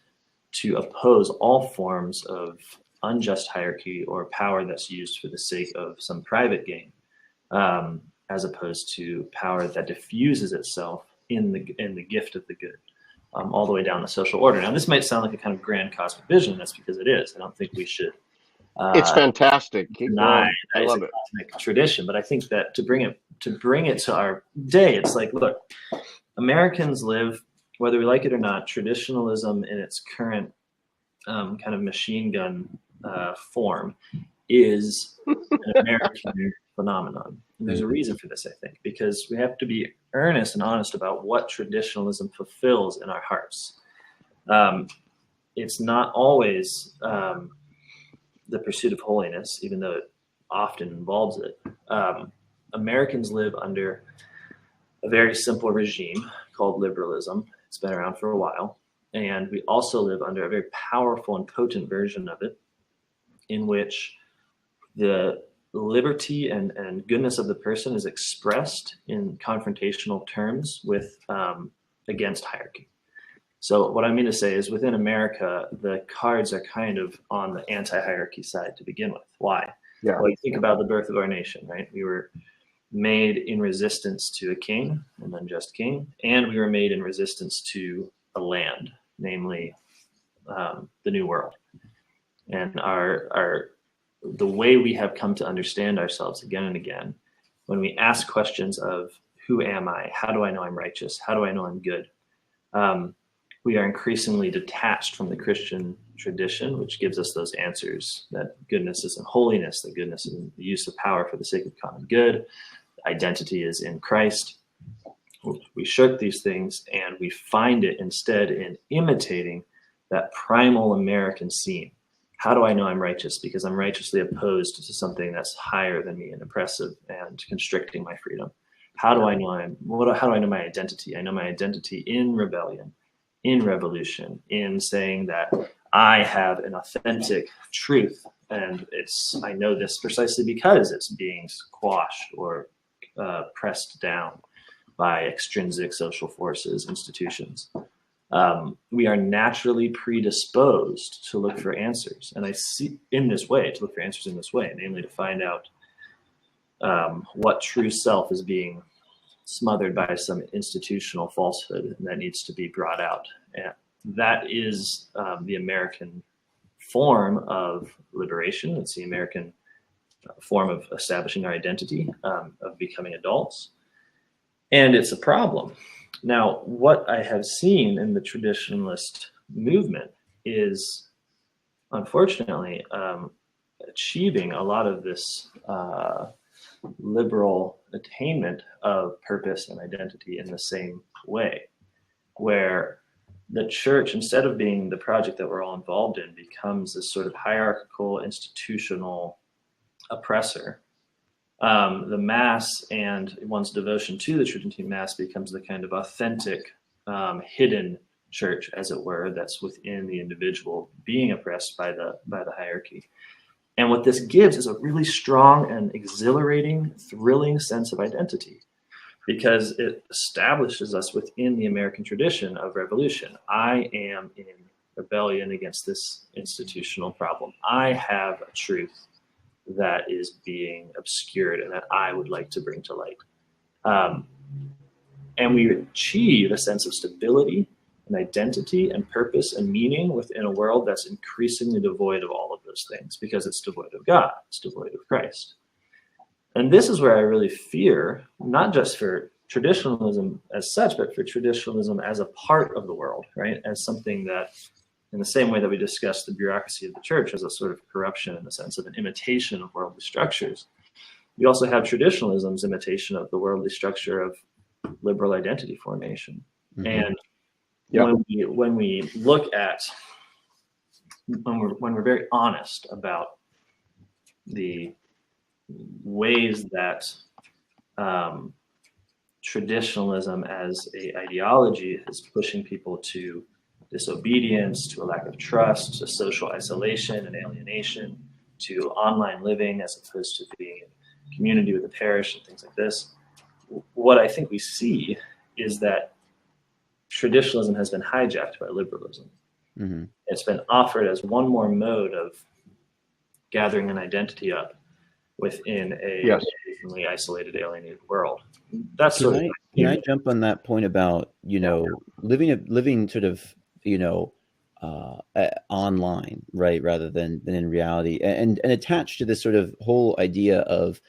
to oppose all forms of unjust hierarchy or power that's used for the sake of some private gain, as opposed to power that diffuses itself in the gift of the good, all the way down the social order. Now, this might sound like a kind of grand cosmic vision. That's because it is. I don't think we should It's fantastic. Keep deny going. I that it's a love it. cosmic tradition. But I think that to bring it to our day, it's like, look, Americans live, whether we like it or not, traditionalism in its current kind of machine gun form is an American phenomenon. And there's a reason for this, I think, because we have to be earnest and honest about what traditionalism fulfills in our hearts. It's not always the pursuit of holiness, even though it often involves it. Americans live under a very simple regime called liberalism. It's been around for a while. And we also live under a very powerful and potent version of it, in which the liberty and goodness of the person is expressed in confrontational terms with against hierarchy. So what I mean to say is, within America, the cards are kind of on the anti-hierarchy side to begin with. Why? Yeah. Well, you think about the birth of our nation, right? We were made in resistance to a king, an unjust king, and we were made in resistance to a land, namely the New World. And the way we have come to understand ourselves again and again, when we ask questions of who am I? How do I know I'm righteous? How do I know I'm good? We are increasingly detached from the Christian tradition, which gives us those answers, that goodness is in holiness, that goodness is in the use of power for the sake of common good, identity is in Christ. We shirk these things, and we find it instead in imitating that primal American scene. How do I know I'm righteous? Because I'm righteously opposed to something that's higher than me and oppressive and constricting my freedom. How do I know how do I know my identity? I know my identity in rebellion, in revolution, in saying that I have an authentic truth, and I know this precisely because it's being squashed or pressed down by extrinsic social forces, institutions. We are naturally predisposed to look for answers, and I see to look for answers in this way, namely to find out what true self is being smothered by some institutional falsehood that needs to be brought out. And that is the American form of liberation. It's the American form of establishing our identity, of becoming adults. And it's a problem. Now, what I have seen in the traditionalist movement is, unfortunately, achieving a lot of this liberal attainment of purpose and identity in the same way, where the church, instead of being the project that we're all involved in, becomes this sort of hierarchical, institutional oppressor. The Mass and one's devotion to the Tridentine Mass becomes the kind of authentic, hidden church, as it were, that's within the individual being oppressed by the hierarchy. And what this gives is a really strong and exhilarating, thrilling sense of identity, because it establishes us within the American tradition of revolution. I am in rebellion against this institutional problem. I have a truth that is being obscured and that I would like to bring to light. And we achieve a sense of stability and identity and purpose and meaning within a world that's increasingly devoid of all of those things, because it's devoid of God, it's devoid of Christ. And this is where I really fear, not just for traditionalism as such, but for traditionalism as a part of the world, right? As something that, in the same way that we discussed the bureaucracy of the church as a sort of corruption in the sense of an imitation of worldly structures, we also have traditionalism's imitation of the worldly structure of liberal identity formation. Mm-hmm. And when we look at, when we're very honest about the ways that traditionalism as a ideology is pushing people to disobedience, to a lack of trust, to social isolation and alienation, to online living as opposed to being in community with the parish and things like this, what I think we see is that traditionalism has been hijacked by liberalism. Mm-hmm. It's been offered as one more mode of gathering an identity up within a increasingly isolated, alienated world. That's Can I jump on that point about, living sort of, online, right, rather than in reality, and attached to this sort of whole idea of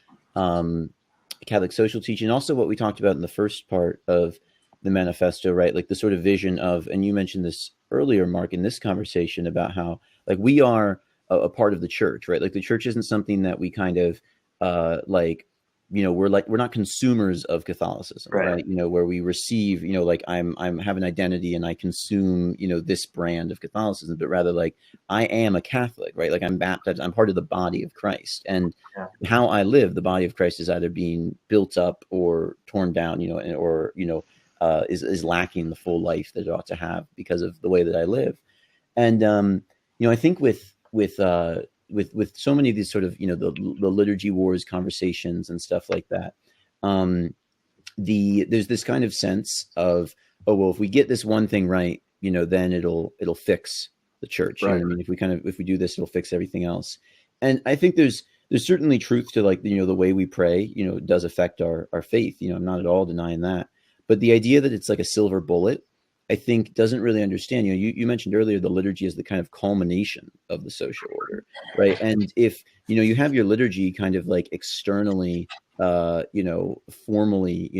Catholic social teaching, also what we talked about in the first part of the manifesto, right, like the sort of vision of, and you mentioned this earlier, Mark, in this conversation about how like we are a part of the church, right? Like the church isn't something that we kind of like, we're not consumers of Catholicism, right? Where we receive, like I'm have an identity and I consume, this brand of Catholicism, but rather like I am a Catholic, right? Like I'm baptized, I'm part of the body of Christ, and how I live, the body of Christ is either being built up or torn down, or is lacking the full life that it ought to have because of the way that I live. And I think with so many of these sort of the liturgy wars conversations and stuff like that, there's this kind of sense of, oh well, if we get this one thing right, then it'll fix the church. You know what I mean? If we do this, it'll fix everything else. And I think there's certainly truth to like the way we pray. Does affect our faith. I'm not at all denying that. But the idea that it's like a silver bullet, I think, doesn't really understand. You mentioned earlier the liturgy is the kind of culmination of the social order, right? And if you have your liturgy kind of like externally, formally,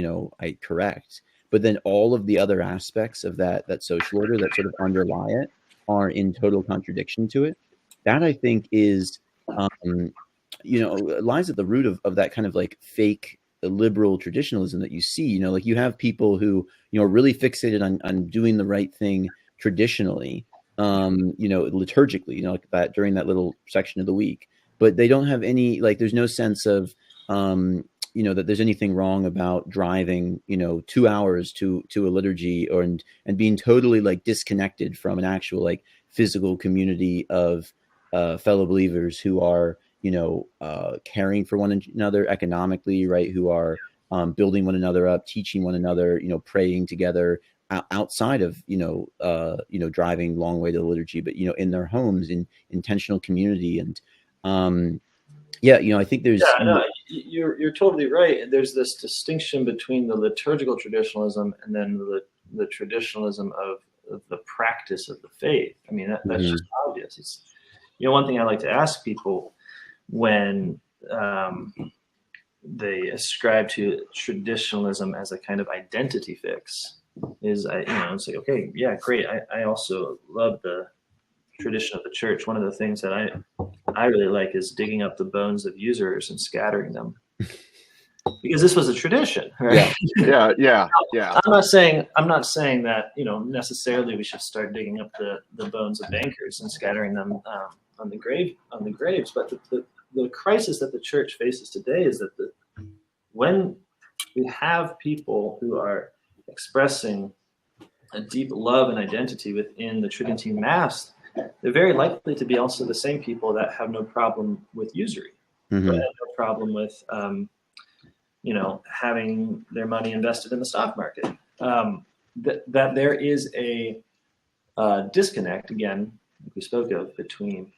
correct, but then all of the other aspects of that social order that sort of underlie it are in total contradiction to it. That I think is, lies at the root of that kind of like fake liberal traditionalism that you see. Like you have people who are really fixated on doing the right thing traditionally, liturgically, like that during that little section of the week, but they don't have any, like there's no sense of that there's anything wrong about driving 2 hours to a liturgy and being totally like disconnected from an actual like physical community of fellow believers who are caring for one another economically, right? Who are building one another up, teaching one another, praying together outside of, driving long way to the liturgy, but, in their homes, in intentional community. And I think there's... You're totally right. There's this distinction between the liturgical traditionalism and then the traditionalism of the practice of the faith. I mean, that's just obvious. It's, one thing I like to ask people when they ascribe to traditionalism as a kind of identity fix is, it's like, okay, yeah, great. I also love the tradition of the church. One of the things that I really like is digging up the bones of users and scattering them, because this was a tradition, right? Yeah. I'm not saying that necessarily we should start digging up the bones of bankers and scattering them on the graves, but the crisis that the church faces today is that when we have people who are expressing a deep love and identity within the Tridentine Mass, they're very likely to be also the same people that have no problem with usury, but have no problem with having their money invested in the stock market. That there is a disconnect, again, like we spoke of, between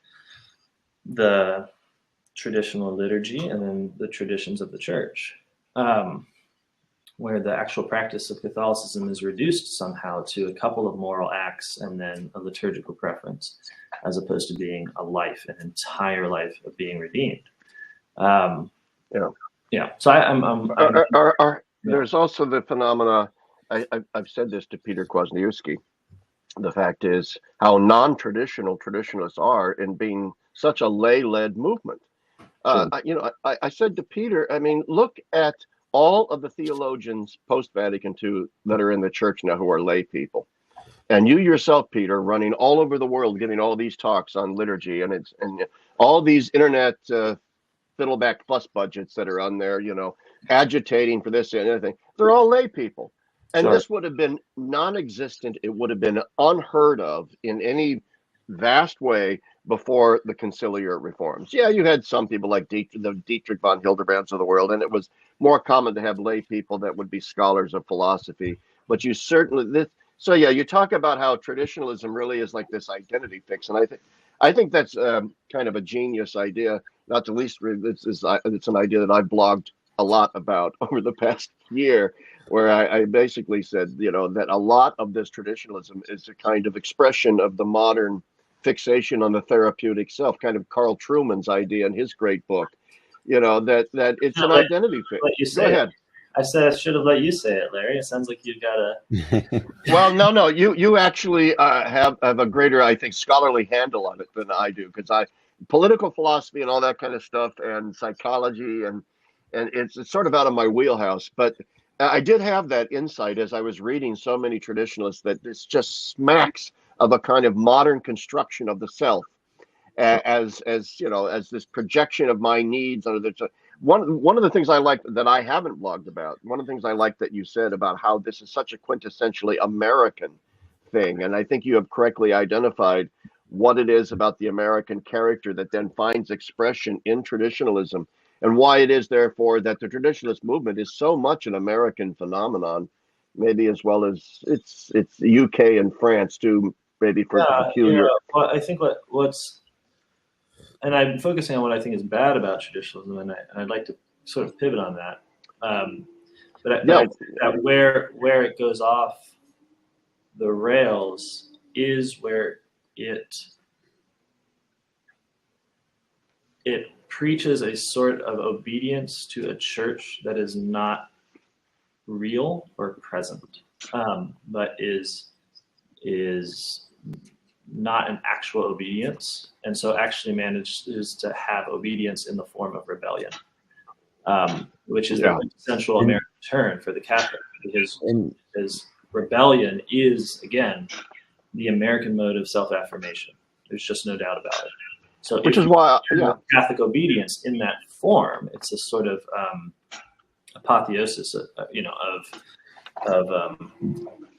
the traditional liturgy and then the traditions of the church, where the actual practice of Catholicism is reduced somehow to a couple of moral acts and then a liturgical preference, as opposed to being a life, an entire life of being redeemed. So there's also the phenomena. I've said this to Peter Kwasniewski. The fact is how non-traditional traditionalists are in being such a lay-led movement. I said to Peter, I mean, look at all of the theologians post-Vatican II that are in the church now who are lay people. And you yourself, Peter, running all over the world, giving all these talks on liturgy and all these internet fiddleback fuss budgets that are on there, agitating for this and anything. They're all lay people. And this would have been non-existent. It would have been unheard of in any vast way before the conciliar reforms. Yeah, you had some people like the Dietrich von Hildebrands of the world, and it was more common to have lay people that would be scholars of philosophy. But you certainly you talk about how traditionalism really is like this identity fix, and I think that's kind of a genius idea. Not the least, it's an idea that I've blogged a lot about over the past year, where I basically said, that a lot of this traditionalism is a kind of expression of the modern fixation on the therapeutic self, kind of Carl Truman's idea in his great book, that it's an identity fix. Let you Go say it. ahead. I said I should have let you say it, Larry. It sounds like you've got a. Well, no, you actually have a greater, I think, scholarly handle on it than I do, because political philosophy and all that kind of stuff, and psychology, and it's sort of out of my wheelhouse. But I did have that insight as I was reading so many traditionalists, that this just smacks of a kind of modern construction of the self, as this projection of my needs. One of the things I like that I haven't blogged about, one of the things I like that you said about how this is such a quintessentially American thing, and I think you have correctly identified what it is about the American character that then finds expression in traditionalism, and why it is therefore that the traditionalist movement is so much an American phenomenon, maybe as well as it's the UK and France too, maybe for peculiar. Well, I think what's and I'm focusing on what I think is bad about traditionalism, and I'd like to sort of pivot on that. But I think that where it goes off the rails is where it preaches a sort of obedience to a church that is not real or present, but is not an actual obedience, and so actually manages to have obedience in the form of rebellion, which is the essential American turn for the Catholic, because rebellion is, again, the American mode of self-affirmation. There's just no doubt about it. So, which is why Catholic obedience in that form, it's a sort of apotheosis,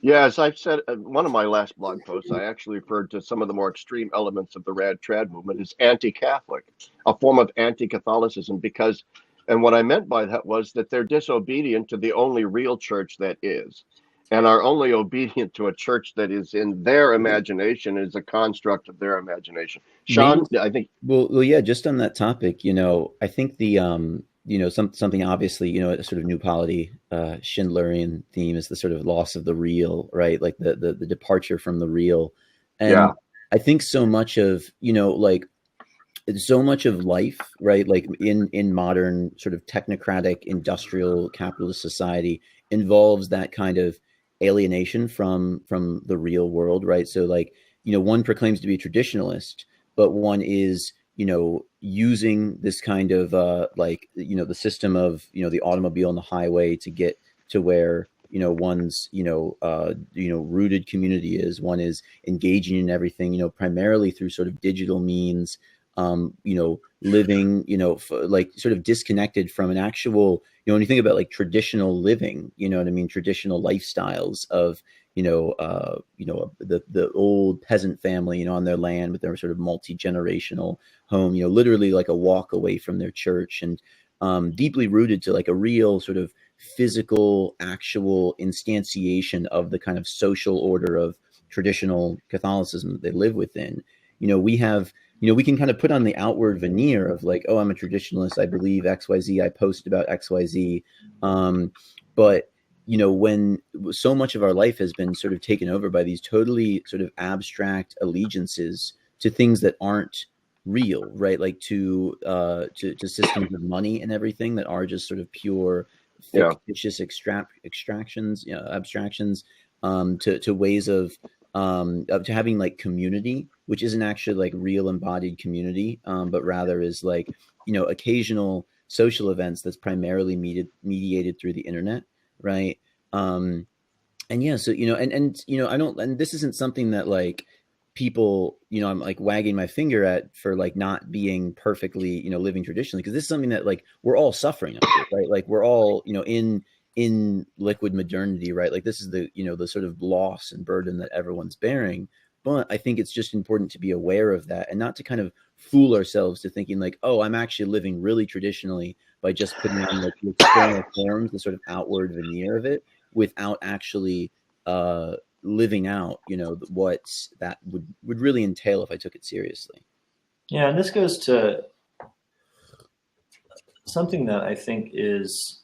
as I've said in one of my last blog posts, I actually referred to some of the more extreme elements of the Rad Trad movement as anti-Catholic, a form of anti-Catholicism, because, and what I meant by that was that they're disobedient to the only real church that is, and are only obedient to a church that is in their imagination, is a construct of their imagination. Sean, I think. Well, yeah, just on that topic, I think the something obviously, a sort of new polity Schindlerian theme is the sort of loss of the real, right? Like the departure from the real. And I think so much of, so much of life, right? Like in modern sort of technocratic industrial capitalist society involves that kind of alienation from the real world, right? So like, one proclaims to be a traditionalist, but one is, using this kind of the system of, the automobile and the highway to get to where, one's, rooted community is. One is engaging in everything, primarily through sort of digital means, living, like sort of disconnected from an actual, when you think about like traditional living, traditional lifestyles of, the old peasant family, on their land with their sort of multi-generational home, literally like a walk away from their church, and deeply rooted to like a real sort of physical, actual instantiation of the kind of social order of traditional Catholicism that they live within. We have, we can kind of put on the outward veneer of like, oh, I'm a traditionalist, I believe XYZ, I post about XYZ. But, when so much of our life has been sort of taken over by these totally sort of abstract allegiances to things that aren't real, right? Like to systems of money and everything that are just sort of pure fictitious abstractions, to ways of to having like community, which isn't actually like real embodied community, but rather is like, occasional social events that's primarily mediated through the internet, right? So I don't, and this isn't something that like people, I'm like wagging my finger at for like not being perfectly, living traditionally, because this is something that like we're all suffering under, right? Like we're all, in liquid modernity, right? Like this is the, the sort of loss and burden that everyone's bearing. But I think it's just important to be aware of that and not to kind of fool ourselves to thinking like, oh, I'm actually living really traditionally by just putting on like the external forms, the sort of outward veneer of it, without actually living out, what that would really entail if I took it seriously. Yeah, and this goes to something that I think is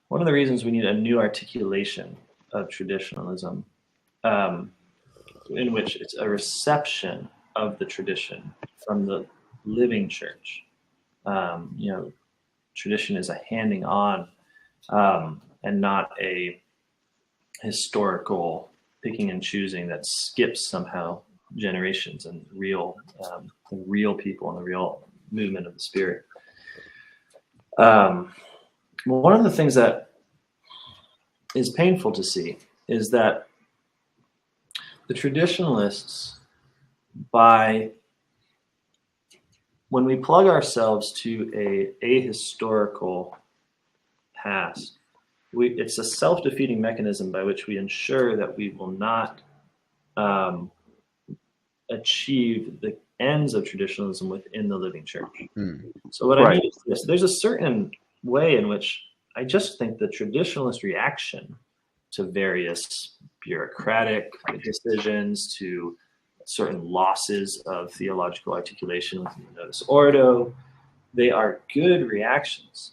one of the reasons we need a new articulation of traditionalism, in which it's a reception of the tradition from the living church. Tradition is a handing on, and not a historical picking and choosing that skips somehow generations and the real people and the real movement of the Spirit. One of the things that is painful to see is that the traditionalists, when we plug ourselves to a ahistorical past, it's a self-defeating mechanism by which we ensure that we will not achieve the ends of traditionalism within the living church. So what I mean is this: there's a certain way in which I just think the traditionalist reaction to various bureaucratic decisions, to certain losses of theological articulation within the Novus Ordo, they are good reactions.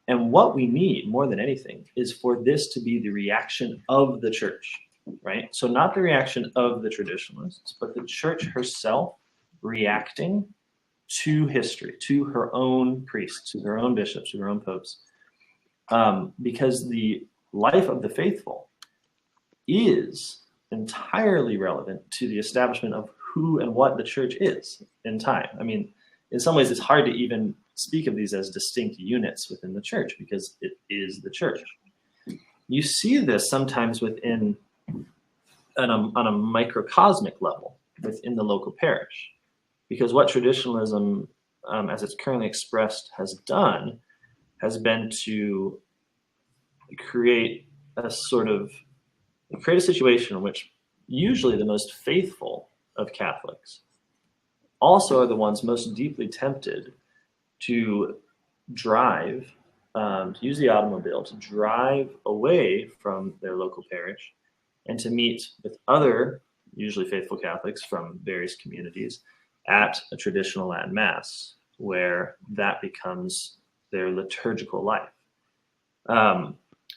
And what we need more than anything is for this to be the reaction of the church, right? So not the reaction of the traditionalists, but the church herself reacting to history, to her own priests, to her own bishops, to her own popes. Because the life of the faithful is entirely relevant to the establishment of who and what the church is in time. I mean, in some ways, it's hard to even speak of these as distinct units within the church because it is the church. You see this sometimes on a microcosmic level within the local parish, because what traditionalism, as it's currently expressed, has done has been to create a situation in which usually the most faithful of Catholics also are the ones most deeply tempted to drive, to use the automobile, to drive away from their local parish and to meet with other, usually faithful Catholics from various communities at a traditional Latin Mass, where that becomes their liturgical life.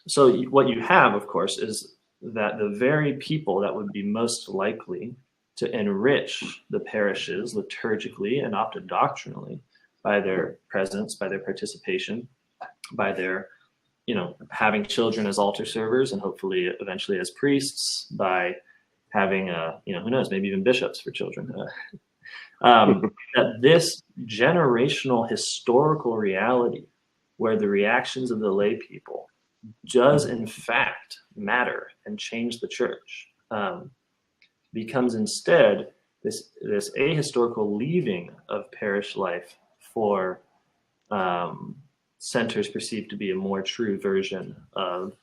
So what you have, of course, is that the very people that would be most likely to enrich the parishes liturgically and often doctrinally by their presence, by their participation, by their, having children as altar servers and hopefully eventually as priests, by having, who knows, maybe even bishops for children. That this generational historical reality where the reactions of the lay people does in fact matter and change the church, becomes instead this ahistorical leaving of parish life for centers perceived to be a more true version of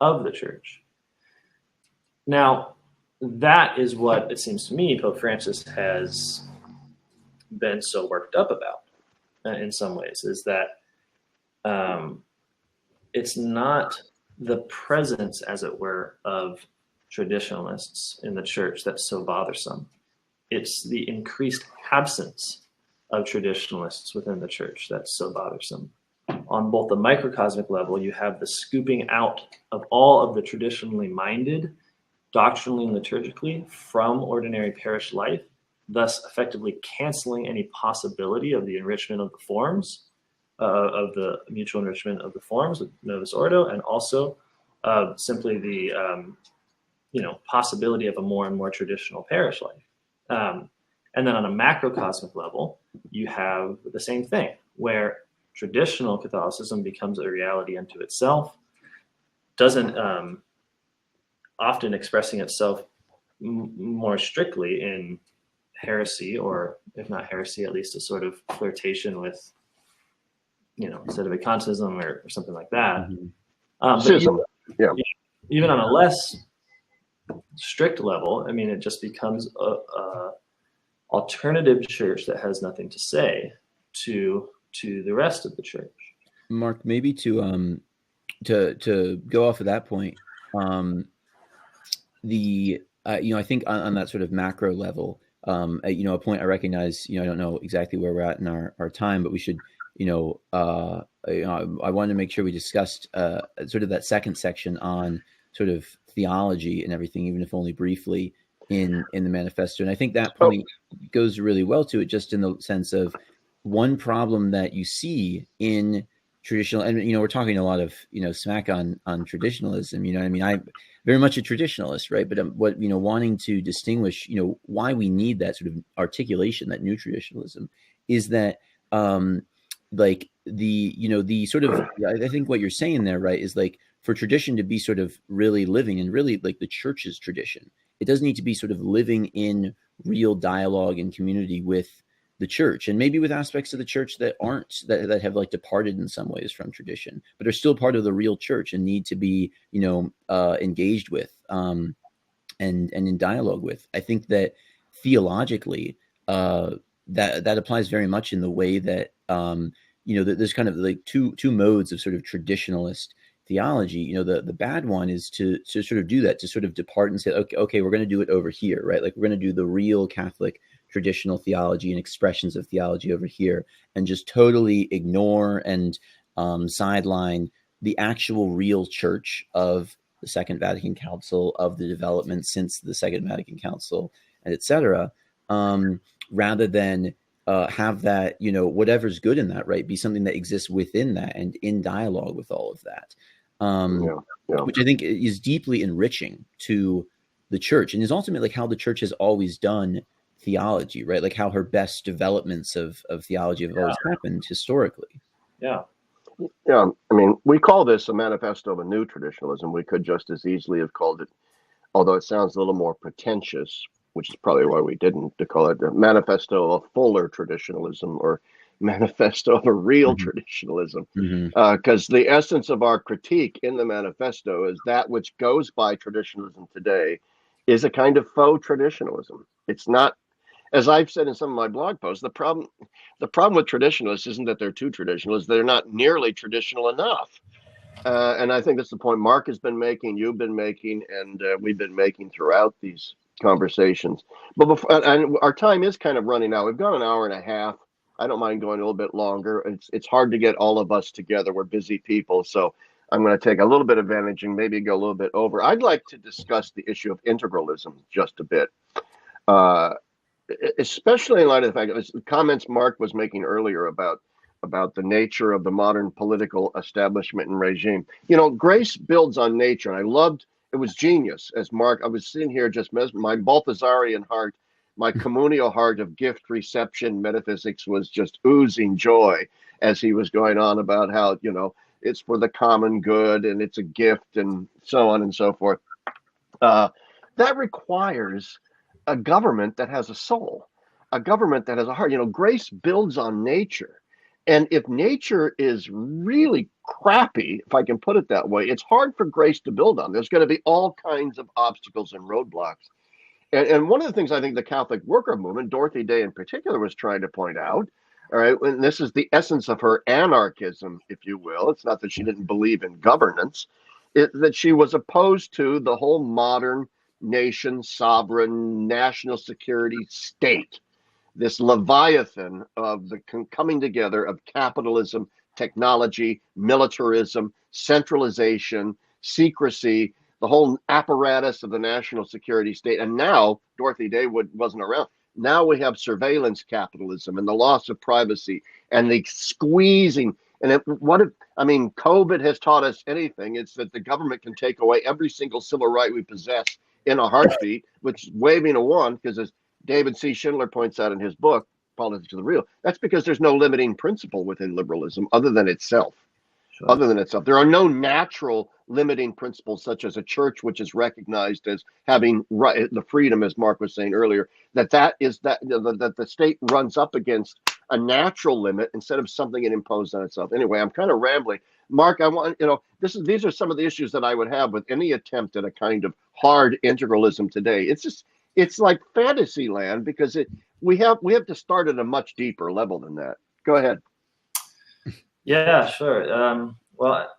the church. Now, that is what it seems to me Pope Francis has been so worked up about in some ways, is that it's not the presence, as it were, of traditionalists in the church that's so bothersome. It's the increased absence of traditionalists within the church that's so bothersome. On both the microcosmic level, you have the scooping out of all of the traditionally minded, doctrinally and liturgically, from ordinary parish life, thus effectively canceling any possibility of the enrichment of the forms, of the mutual enrichment of the forms with Novus Ordo, and also simply the possibility of a more and more traditional parish life. And then on a macrocosmic level, you have the same thing, where traditional Catholicism becomes a reality unto itself, doesn't often expressing itself more strictly in heresy, or if not heresy, at least a sort of flirtation with, sedevacantism or something like that. But even on a less strict level, I mean, it just becomes a alternative church that has nothing to say to the rest of the church. Marc, maybe to go off of that point, I think on that sort of macro level, a point I recognize, I don't know exactly where we're at in our time, but we should, I wanted to make sure we discussed sort of that second section on sort of theology and everything, even if only briefly in the manifesto. And I think that point goes really well to it, just in the sense of one problem that you see in traditional, and we're talking a lot of smack on traditionalism. I'm very much a traditionalist, right? But what wanting to distinguish why we need that sort of articulation, that new traditionalism, is that like the sort of, I think what you're saying there, right, is like for tradition to be sort of really living and really like the church's tradition, it does need to be sort of living in real dialogue and community with the church, and maybe with aspects of the church that aren't, that have like departed in some ways from tradition, but are still part of the real church and need to be, engaged with, and in dialogue with. I think that theologically, that applies very much in the way that, that there's kind of like two modes of sort of traditionalist theology. The bad one is to sort of do that, to sort of depart and say, okay, we're going to do it over here, right? Like we're going to do the real Catholic traditional theology and expressions of theology over here, and just totally ignore and sideline the actual real church of the Second Vatican Council, of the development since the Second Vatican Council, and et cetera, rather than have that, whatever's good in that, right, be something that exists within that and in dialogue with all of that, which I think is deeply enriching to the church, and is ultimately like how the church has always done theology, right? Like how her best developments of theology have always happened historically. Yeah. I mean, we call this a manifesto of a new traditionalism. We could just as easily have called it, although it sounds a little more pretentious, which is probably why we didn't, to call it the manifesto of a fuller traditionalism, or manifesto of a real traditionalism. Because the essence of our critique in the manifesto is that which goes by traditionalism today is a kind of faux traditionalism. It's not, as I've said in some of my blog posts, the problem with traditionalists isn't that they're too traditional, they're not nearly traditional enough. And I think that's the point Marc has been making, you've been making, and we've been making throughout these conversations. But and our time is kind of running out. We've gone an hour and a half. I don't mind going a little bit longer. It's hard to get all of us together. We're busy people. So I'm going to take a little bit of advantage and maybe go a little bit over. I'd like to discuss the issue of integralism just a bit. Especially in light of the fact that the comments Marc was making earlier about the nature of the modern political establishment and regime. Grace builds on nature, and I loved, it was genius. As Marc, I was sitting here just my Balthasarian heart, my communal heart of gift reception metaphysics was just oozing joy as he was going on about how, it's for the common good and it's a gift and so on and so forth. That requires a government that has a soul, a government that has a heart. Grace builds on nature. And if nature is really crappy, if I can put it that way, it's hard for grace to build on. There's going to be all kinds of obstacles and roadblocks. And one of the things I think the Catholic worker movement, Dorothy Day in particular, was trying to point out, all right, and this is the essence of her anarchism, if you will. It's not that she didn't believe in governance, that she was opposed to the whole modern nation, sovereign, national security state, this leviathan of the coming together of capitalism, technology, militarism, centralization, secrecy, the whole apparatus of the national security state. And now, Dorothy Day wasn't around. Now we have surveillance capitalism and the loss of privacy and the squeezing. And COVID has taught us anything. It's that the government can take away every single civil right we possess in a heartbeat, which is waving a wand, because as David C. Schindler points out in his book, Politics of the Real, that's because there's no limiting principle within liberalism other than itself. Sure. Other than itself. There are no natural limiting principles, such as a church which is recognized as having the freedom, as Marc was saying earlier, that the state runs up against a natural limit instead of something it imposed on itself. Anyway, I'm kind of rambling. Marc, I want, these are some of the issues that I would have with any attempt at a kind of hard integralism today. It's like fantasy land, because we have to start at a much deeper level than that. Go ahead. Yeah, sure. Well,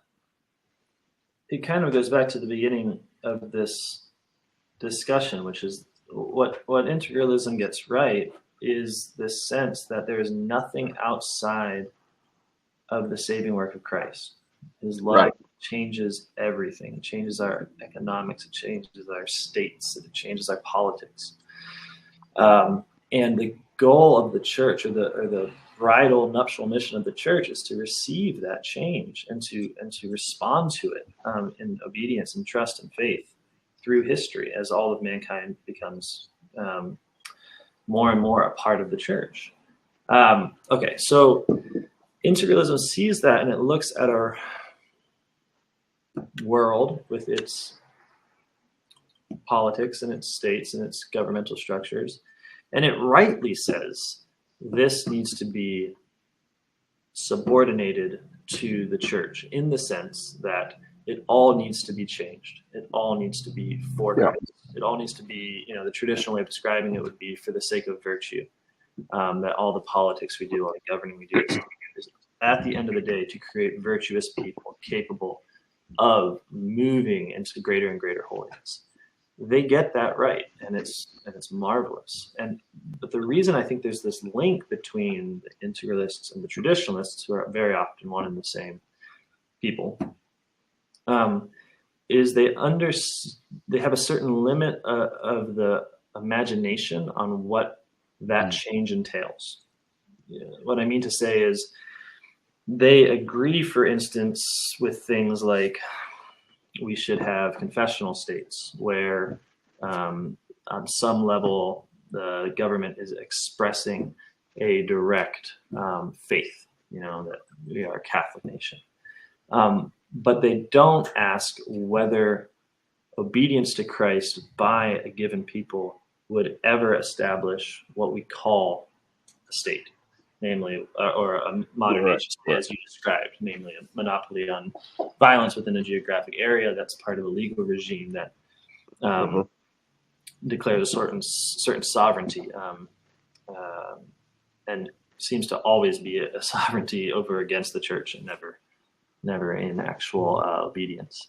it kind of goes back to the beginning of this discussion, which is what integralism gets right is this sense that there is nothing outside of the saving work of Christ. His love Right. changes everything. It changes our economics. It changes our states. It changes our politics. And the goal of the church, or the bridal nuptial mission of the church, is to receive that change and to respond to it in obedience and trust and faith through history, as all of mankind becomes more and more a part of the church. Okay, so integralism sees that, and it looks at our world with its politics and its states and its governmental structures, and it rightly says this needs to be subordinated to the church, in the sense that it all needs to be changed. It all needs to be for Christ. It all needs to be, the traditional way of describing it would be for the sake of virtue. That all the politics we do, all the governing we do, is at the end of the day to create virtuous people capable of moving into greater and greater holiness. They get that right, and it's marvelous. But the reason I think there's this link between the integralists and the traditionalists, who are very often one and the same people, is they have a certain limit of the imagination on what that change entails. What I mean to say is, they agree, for instance, with things like we should have confessional states where on some level the government is expressing a direct faith, that we are a Catholic nation. But they don't ask whether obedience to Christ by a given people would ever establish what we call a state, namely, or a modern nation, as you described, namely a monopoly on violence within a geographic area that's part of a legal regime that declares a certain sovereignty, and seems to always be a sovereignty over against the church, and never in actual obedience.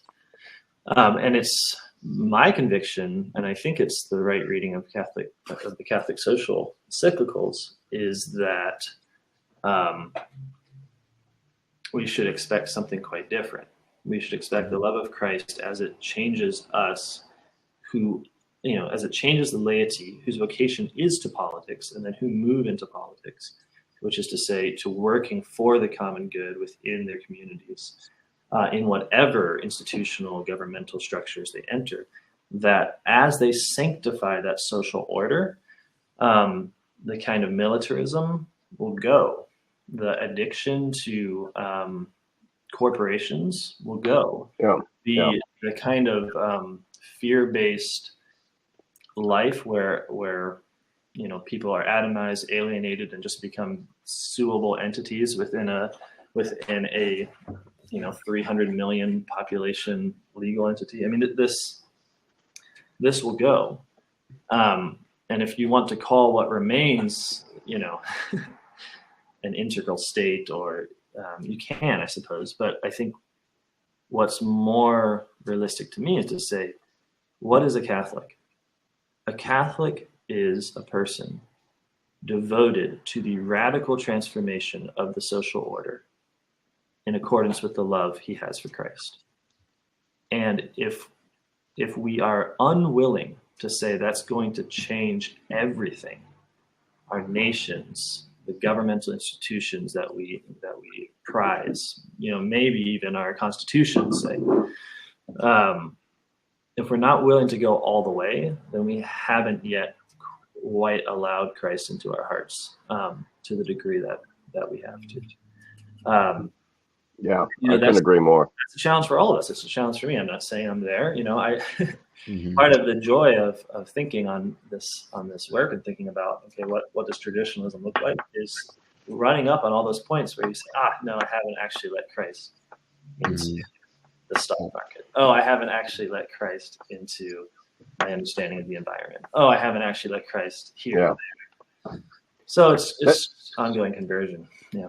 And it's my conviction, and I think it's the right reading of the Catholic social encyclicals, is that we should expect something quite different. We should expect the love of Christ as it changes us, as it changes the laity whose vocation is to politics, and then who move into politics, which is to say, to working for the common good within their communities, in whatever institutional governmental structures they enter, that as they sanctify that social order, the kind of militarism will go. The addiction to corporations will go. The kind of fear-based life where people are atomized, alienated, and just become suable entities within a 300 million population legal entity. I mean, this will go. And if you want to call what remains, an integral state, or you can, I suppose. But I think what's more realistic to me is to say, what is a Catholic? A Catholic is a person devoted to the radical transformation of the social order in accordance with the love he has for Christ. And if we are unwilling to say that's going to change everything, our nations, the governmental institutions that we prize, maybe even our constitutions say, if we're not willing to go all the way, then we haven't yet quite allowed Christ into our hearts to the degree that we have to. I couldn't agree more. That's a challenge for all of us. It's a challenge for me. I'm not saying I'm there. Part of the joy of thinking on this work and thinking about, okay, what does traditionalism look like, is running up on all those points where you say, no, I haven't actually let Christ into the stock market. Oh, I haven't actually let Christ into my understanding of the environment. Oh, I haven't actually let Christ here. Yeah. So it's ongoing conversion. Yeah.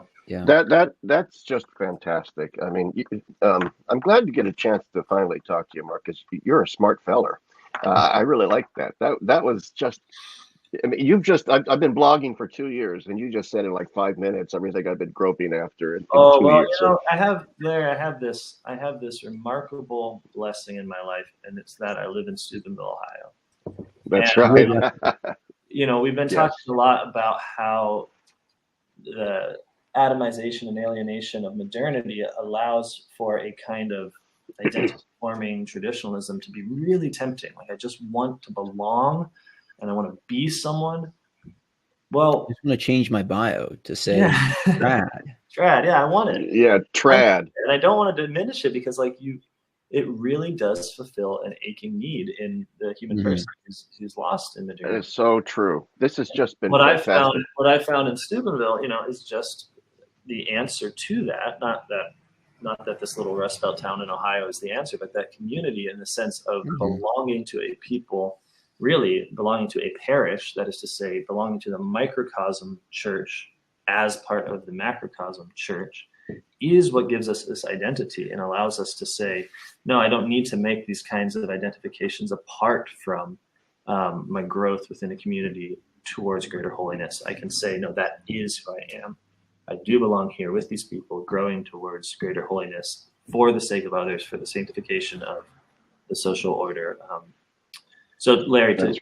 That's just fantastic. I mean, I'm glad to get a chance to finally talk to you, Marc, because you're a smart feller. I really like that. That was just. I mean, I've been blogging for 2 years, and you just said in like 5 minutes everything I've been groping after in Oh, 2 years. I have this remarkable blessing in my life, and it's that I live in Steubenville, Ohio. That's And right. we've been Yes. talking a lot about how the atomization and alienation of modernity allows for a kind of identity-forming traditionalism to be really tempting. Like, I just want to belong, and I want to be someone. Well, I just want to change my bio to say trad. Yeah, I want it. Yeah, trad. And I don't want to diminish it, because it really does fulfill an aching need in the human person who's lost in modernity. That is so true. This has just been What fantastic. I found in Steubenville, is just the answer to that. Not that this little Rust Belt town in Ohio is the answer, but that community, in the sense of belonging to a people, really belonging to a parish, that is to say, belonging to the microcosm church as part of the macrocosm church, is what gives us this identity and allows us to say, no, I don't need to make these kinds of identifications apart from my growth within a community towards greater holiness. I can say, no, that is who I am. I do belong here with these people, growing towards greater holiness for the sake of others, for the sanctification of the social order. So, Larry, to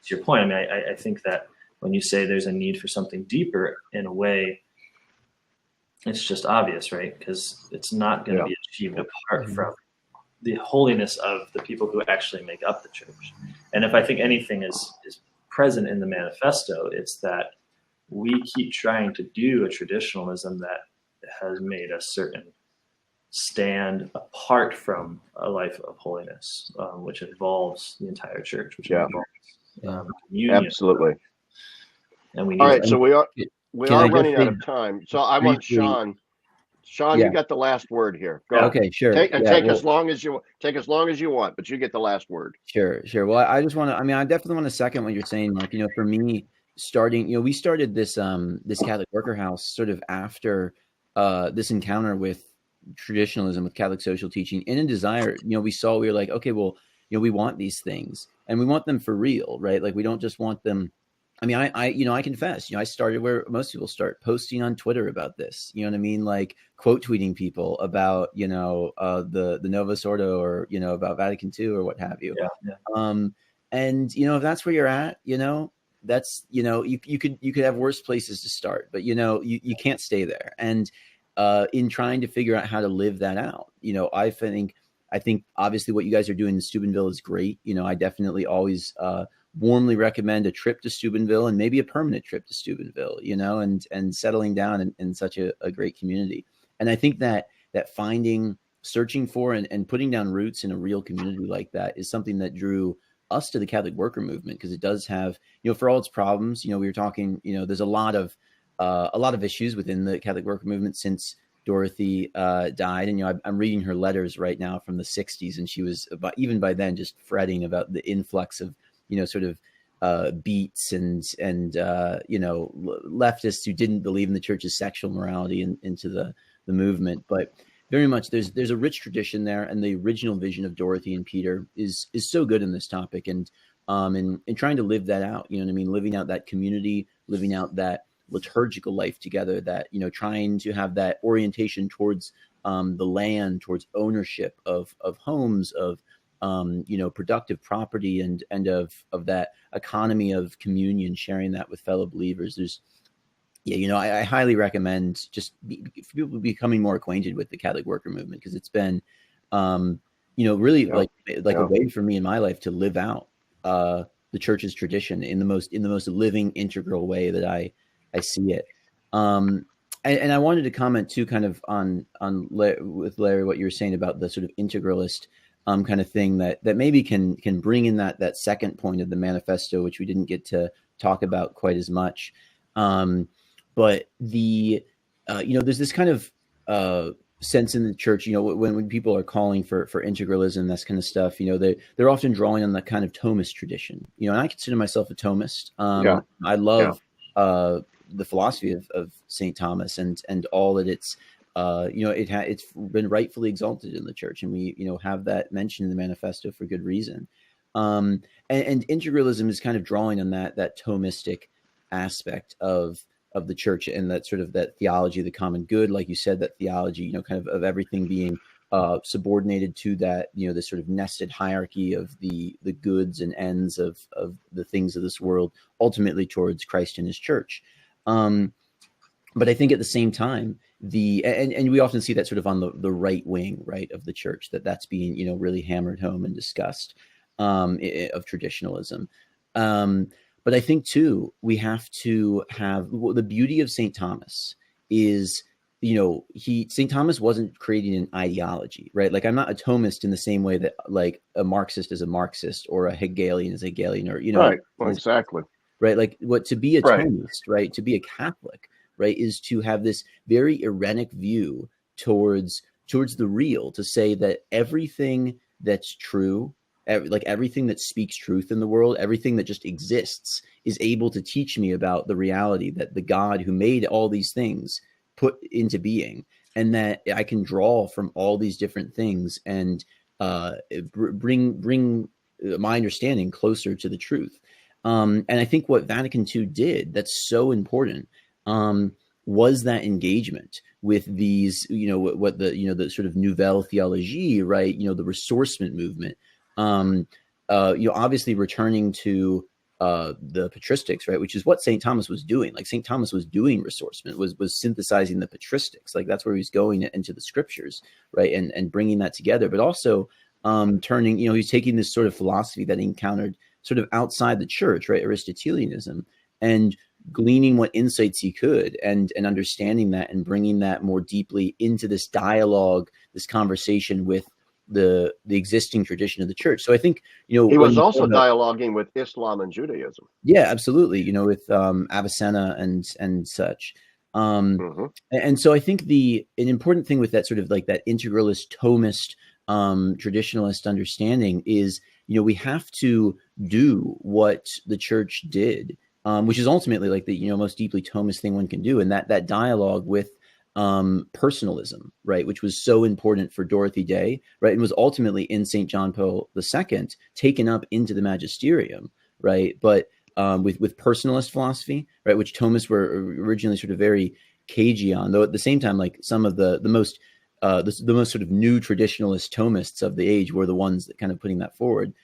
your point, I mean, I think that when you say there's a need for something deeper, in a way, it's just obvious, right? Because it's not going to be achieved apart from the holiness of the people who actually make up the church. And if I think anything is present in the manifesto, it's that we keep trying to do a traditionalism that has made a certain stand apart from a life of holiness, which involves the entire church, which involves communion. Absolutely. And we need all right, so we are running out of time. So I want Sean. Sean, you got the last word here. Go. Okay, sure. Take as long as you want, but you get the last word. Sure. Well, I just want to. I mean, I definitely want to second what you're saying, Mark. For me, starting, we started this this Catholic Worker House sort of after this encounter with traditionalism, with Catholic social teaching, in a desire. We were like, okay, well, we want these things, and we want them for real, right? Like, we don't just want them. I mean, I confess, I started where most people start, posting on Twitter about this. You know what I mean? Like, quote tweeting people about, the Novus Ordo, or, about Vatican II, or what have you. And, if that's where you're at, that's, you could have worse places to start, but, you can't stay there. And in trying to figure out how to live that out, I think obviously what you guys are doing in Steubenville is great. I definitely always warmly recommend a trip to Steubenville, and maybe a permanent trip to Steubenville, and settling down in such a great community. And I think that searching for and putting down roots in a real community like that is something that drew us to the Catholic worker movement, because it does have, for all its problems, we were talking, there's a lot of issues within the Catholic worker movement since Dorothy died. And, I'm reading her letters right now from the 60s, and she was, even by then, just fretting about the influx of, sort of beats and leftists who didn't believe in the church's sexual morality into the movement. But very much there's a rich tradition there, and the original vision of Dorothy and Peter is so good in this topic, and trying to live that out. Living out that community, living out that liturgical life together, that trying to have that orientation towards the land, towards ownership of homes, of productive property, and of that economy of communion, sharing that with fellow believers. I highly recommend just for people becoming more acquainted with the Catholic worker movement, because it's been, really like a way for me in my life to live out the church's tradition in the most living, integral way that I see it. And I wanted to comment too, kind of on with Larry, what you were saying about the sort of integralist kind of thing that maybe can bring in that second point of the manifesto, which we didn't get to talk about quite as much. But there's this kind of sense in the church, when people are calling for integralism, that kind of stuff, they're often drawing on the kind of Thomist tradition, and I consider myself a Thomist. I love the philosophy of St. Thomas and all that it's it's been rightfully exalted in the church, and we have that mentioned in the manifesto for good reason. And integralism is kind of drawing on that Thomistic aspect of the church, and that sort of that theology of the common good, like you said, that theology, kind of everything being subordinated to that, this sort of nested hierarchy of the goods and ends of the things of this world, ultimately towards Christ and his church. But I think at the same time, and we often see that sort of on the right wing, right, of the church, that's being, really hammered home and discussed, of traditionalism. But I think too, we have to have the beauty of St. Thomas is, St. Thomas wasn't creating an ideology, right? Like, I'm not a Thomist in the same way that like a Marxist is a Marxist or a Hegelian is a Hegelian, or, right. Well, exactly. Right. Like, to be a Right. Thomist, right, to be a Catholic, right, is to have this very Irenic view towards the real, to say that everything that's true, like everything that speaks truth in the world, everything that just exists, is able to teach me about the reality that the God who made all these things put into being, and that I can draw from all these different things and bring my understanding closer to the truth. And I think what Vatican II did that's so important was that engagement with these, what the sort of Nouvelle Theologie, right? The ressourcement movement. Obviously returning to the patristics, right, which is what St. Thomas was doing. Like, St. Thomas was doing ressourcement, was synthesizing the patristics. Like, that's where he's going into the scriptures, right, and bringing that together. But also turning, he's taking this sort of philosophy that he encountered sort of outside the church, right, Aristotelianism, and gleaning what insights he could, and understanding that, and bringing that more deeply into this dialogue, this conversation with the existing tradition of the church. So I think, he was also dialoguing with Islam and Judaism. Yeah, absolutely. With Avicenna and such. And so I think an important thing with that sort of like that integralist, Thomist, traditionalist understanding is, we have to do what the church did, which is ultimately like the, most deeply Thomist thing one can do. And that dialogue with personalism, right, which was so important for Dorothy Day, right, and was ultimately in St. John Paul II taken up into the magisterium, right, but with personalist philosophy, right, which Thomists were originally sort of very cagey on, though at the same time, like, some of the most sort of new traditionalist Thomists of the age were the ones that kind of putting that forward,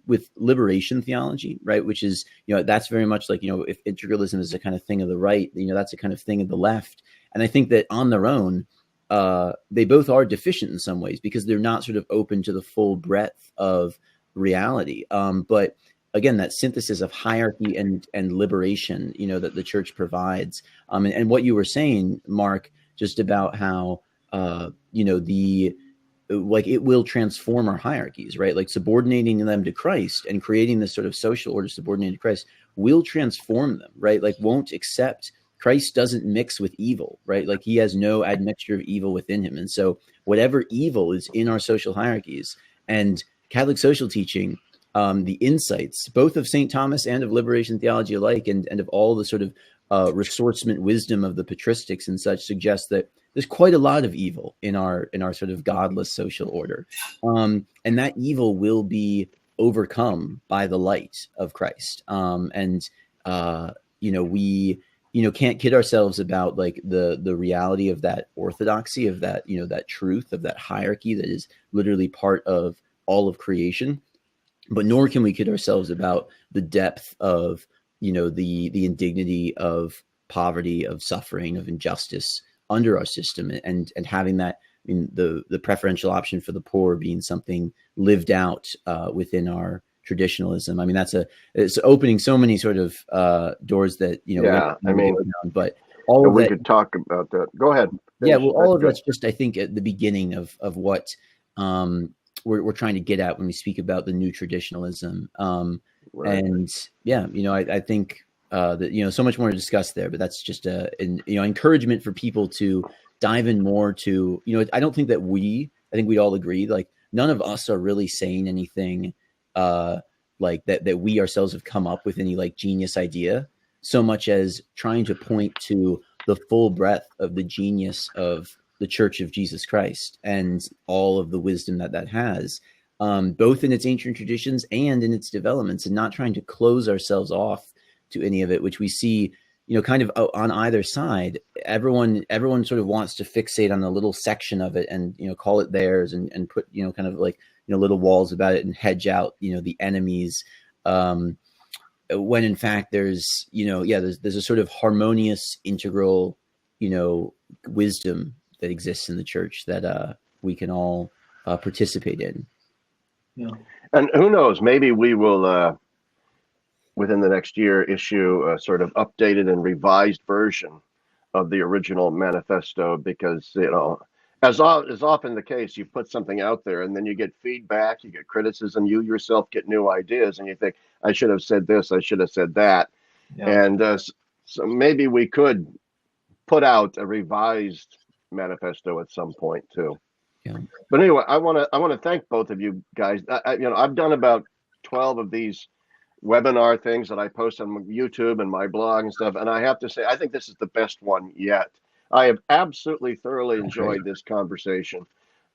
with liberation theology, right, which is, that's very much like, if integralism is a kind of thing of the right, that's a kind of thing of the left. And I think that on their own, they both are deficient in some ways, because they're not sort of open to the full breadth of reality. But again, that synthesis of hierarchy and liberation, that the church provides. And what you were saying, Marc, just about how, like, it will transform our hierarchies, right? Like, subordinating them to Christ and creating this sort of social order subordinated to Christ will transform them, right? Like, won't accept. Christ doesn't mix with evil, right? Like, he has no admixture of evil within him. And so whatever evil is in our social hierarchies, and Catholic social teaching, the insights, both of St. Thomas and of liberation theology alike, and of all the sort of ressourcement wisdom of the patristics and such, suggests that there's quite a lot of evil in our sort of godless social order. And that evil will be overcome by the light of Christ. We can't kid ourselves about like the reality of that orthodoxy, of that, that truth, of that hierarchy that is literally part of all of creation. But nor can we kid ourselves about the depth of, the indignity of poverty, of suffering, of injustice under our system, and having that, the preferential option for the poor being something lived out within our traditionalism. I mean, it's opening so many sort of doors that, but all of we that, could talk about that. Go ahead. Yeah, well, all of that's just, I think, at the beginning of what we're trying to get at when we speak about the new traditionalism. Right. And yeah, I think that, so much more to discuss there, but that's just an encouragement for people to dive in more to, I don't think that I think we'd all agree, like, none of us are really saying anything like that we ourselves have come up with any like genius idea, so much as trying to point to the full breadth of the genius of the Church of Jesus Christ and all of the wisdom that has, both in its ancient traditions and in its developments, and not trying to close ourselves off to any of it, which we see, kind of on either side. Everyone sort of wants to fixate on a little section of it and, call it theirs, and put, kind of like, little walls about it and hedge out, the enemies. When in fact there's a sort of harmonious, integral, wisdom that exists in the church that we can all participate in. Yeah. And who knows, maybe we will, within the next year, issue a sort of updated and revised version of the original manifesto, because, as is often the case, you put something out there and then you get feedback, you get criticism, you yourself get new ideas, and you think, I should have said this, I should have said that. Yeah. And so maybe we could put out a revised manifesto at some point too. Yeah. But anyway, I want to thank both of you guys. I've done about 12 of these webinar things that I post on YouTube and my blog and stuff, and I have to say, I think this is the best one yet. I have absolutely thoroughly enjoyed this conversation,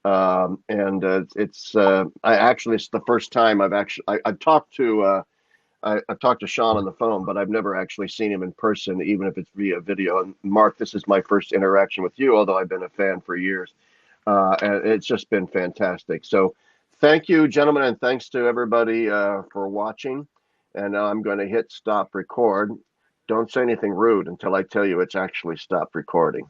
and it's the first time I've talked to I've talked to Sean on the phone, but I've never actually seen him in person, even if it's via video. And Marc, this is my first interaction with you, although I've been a fan for years. And it's just been fantastic. So thank you, gentlemen, and thanks to everybody for watching. And now I'm going to hit stop record. Don't say anything rude until I tell you it's actually stopped recording.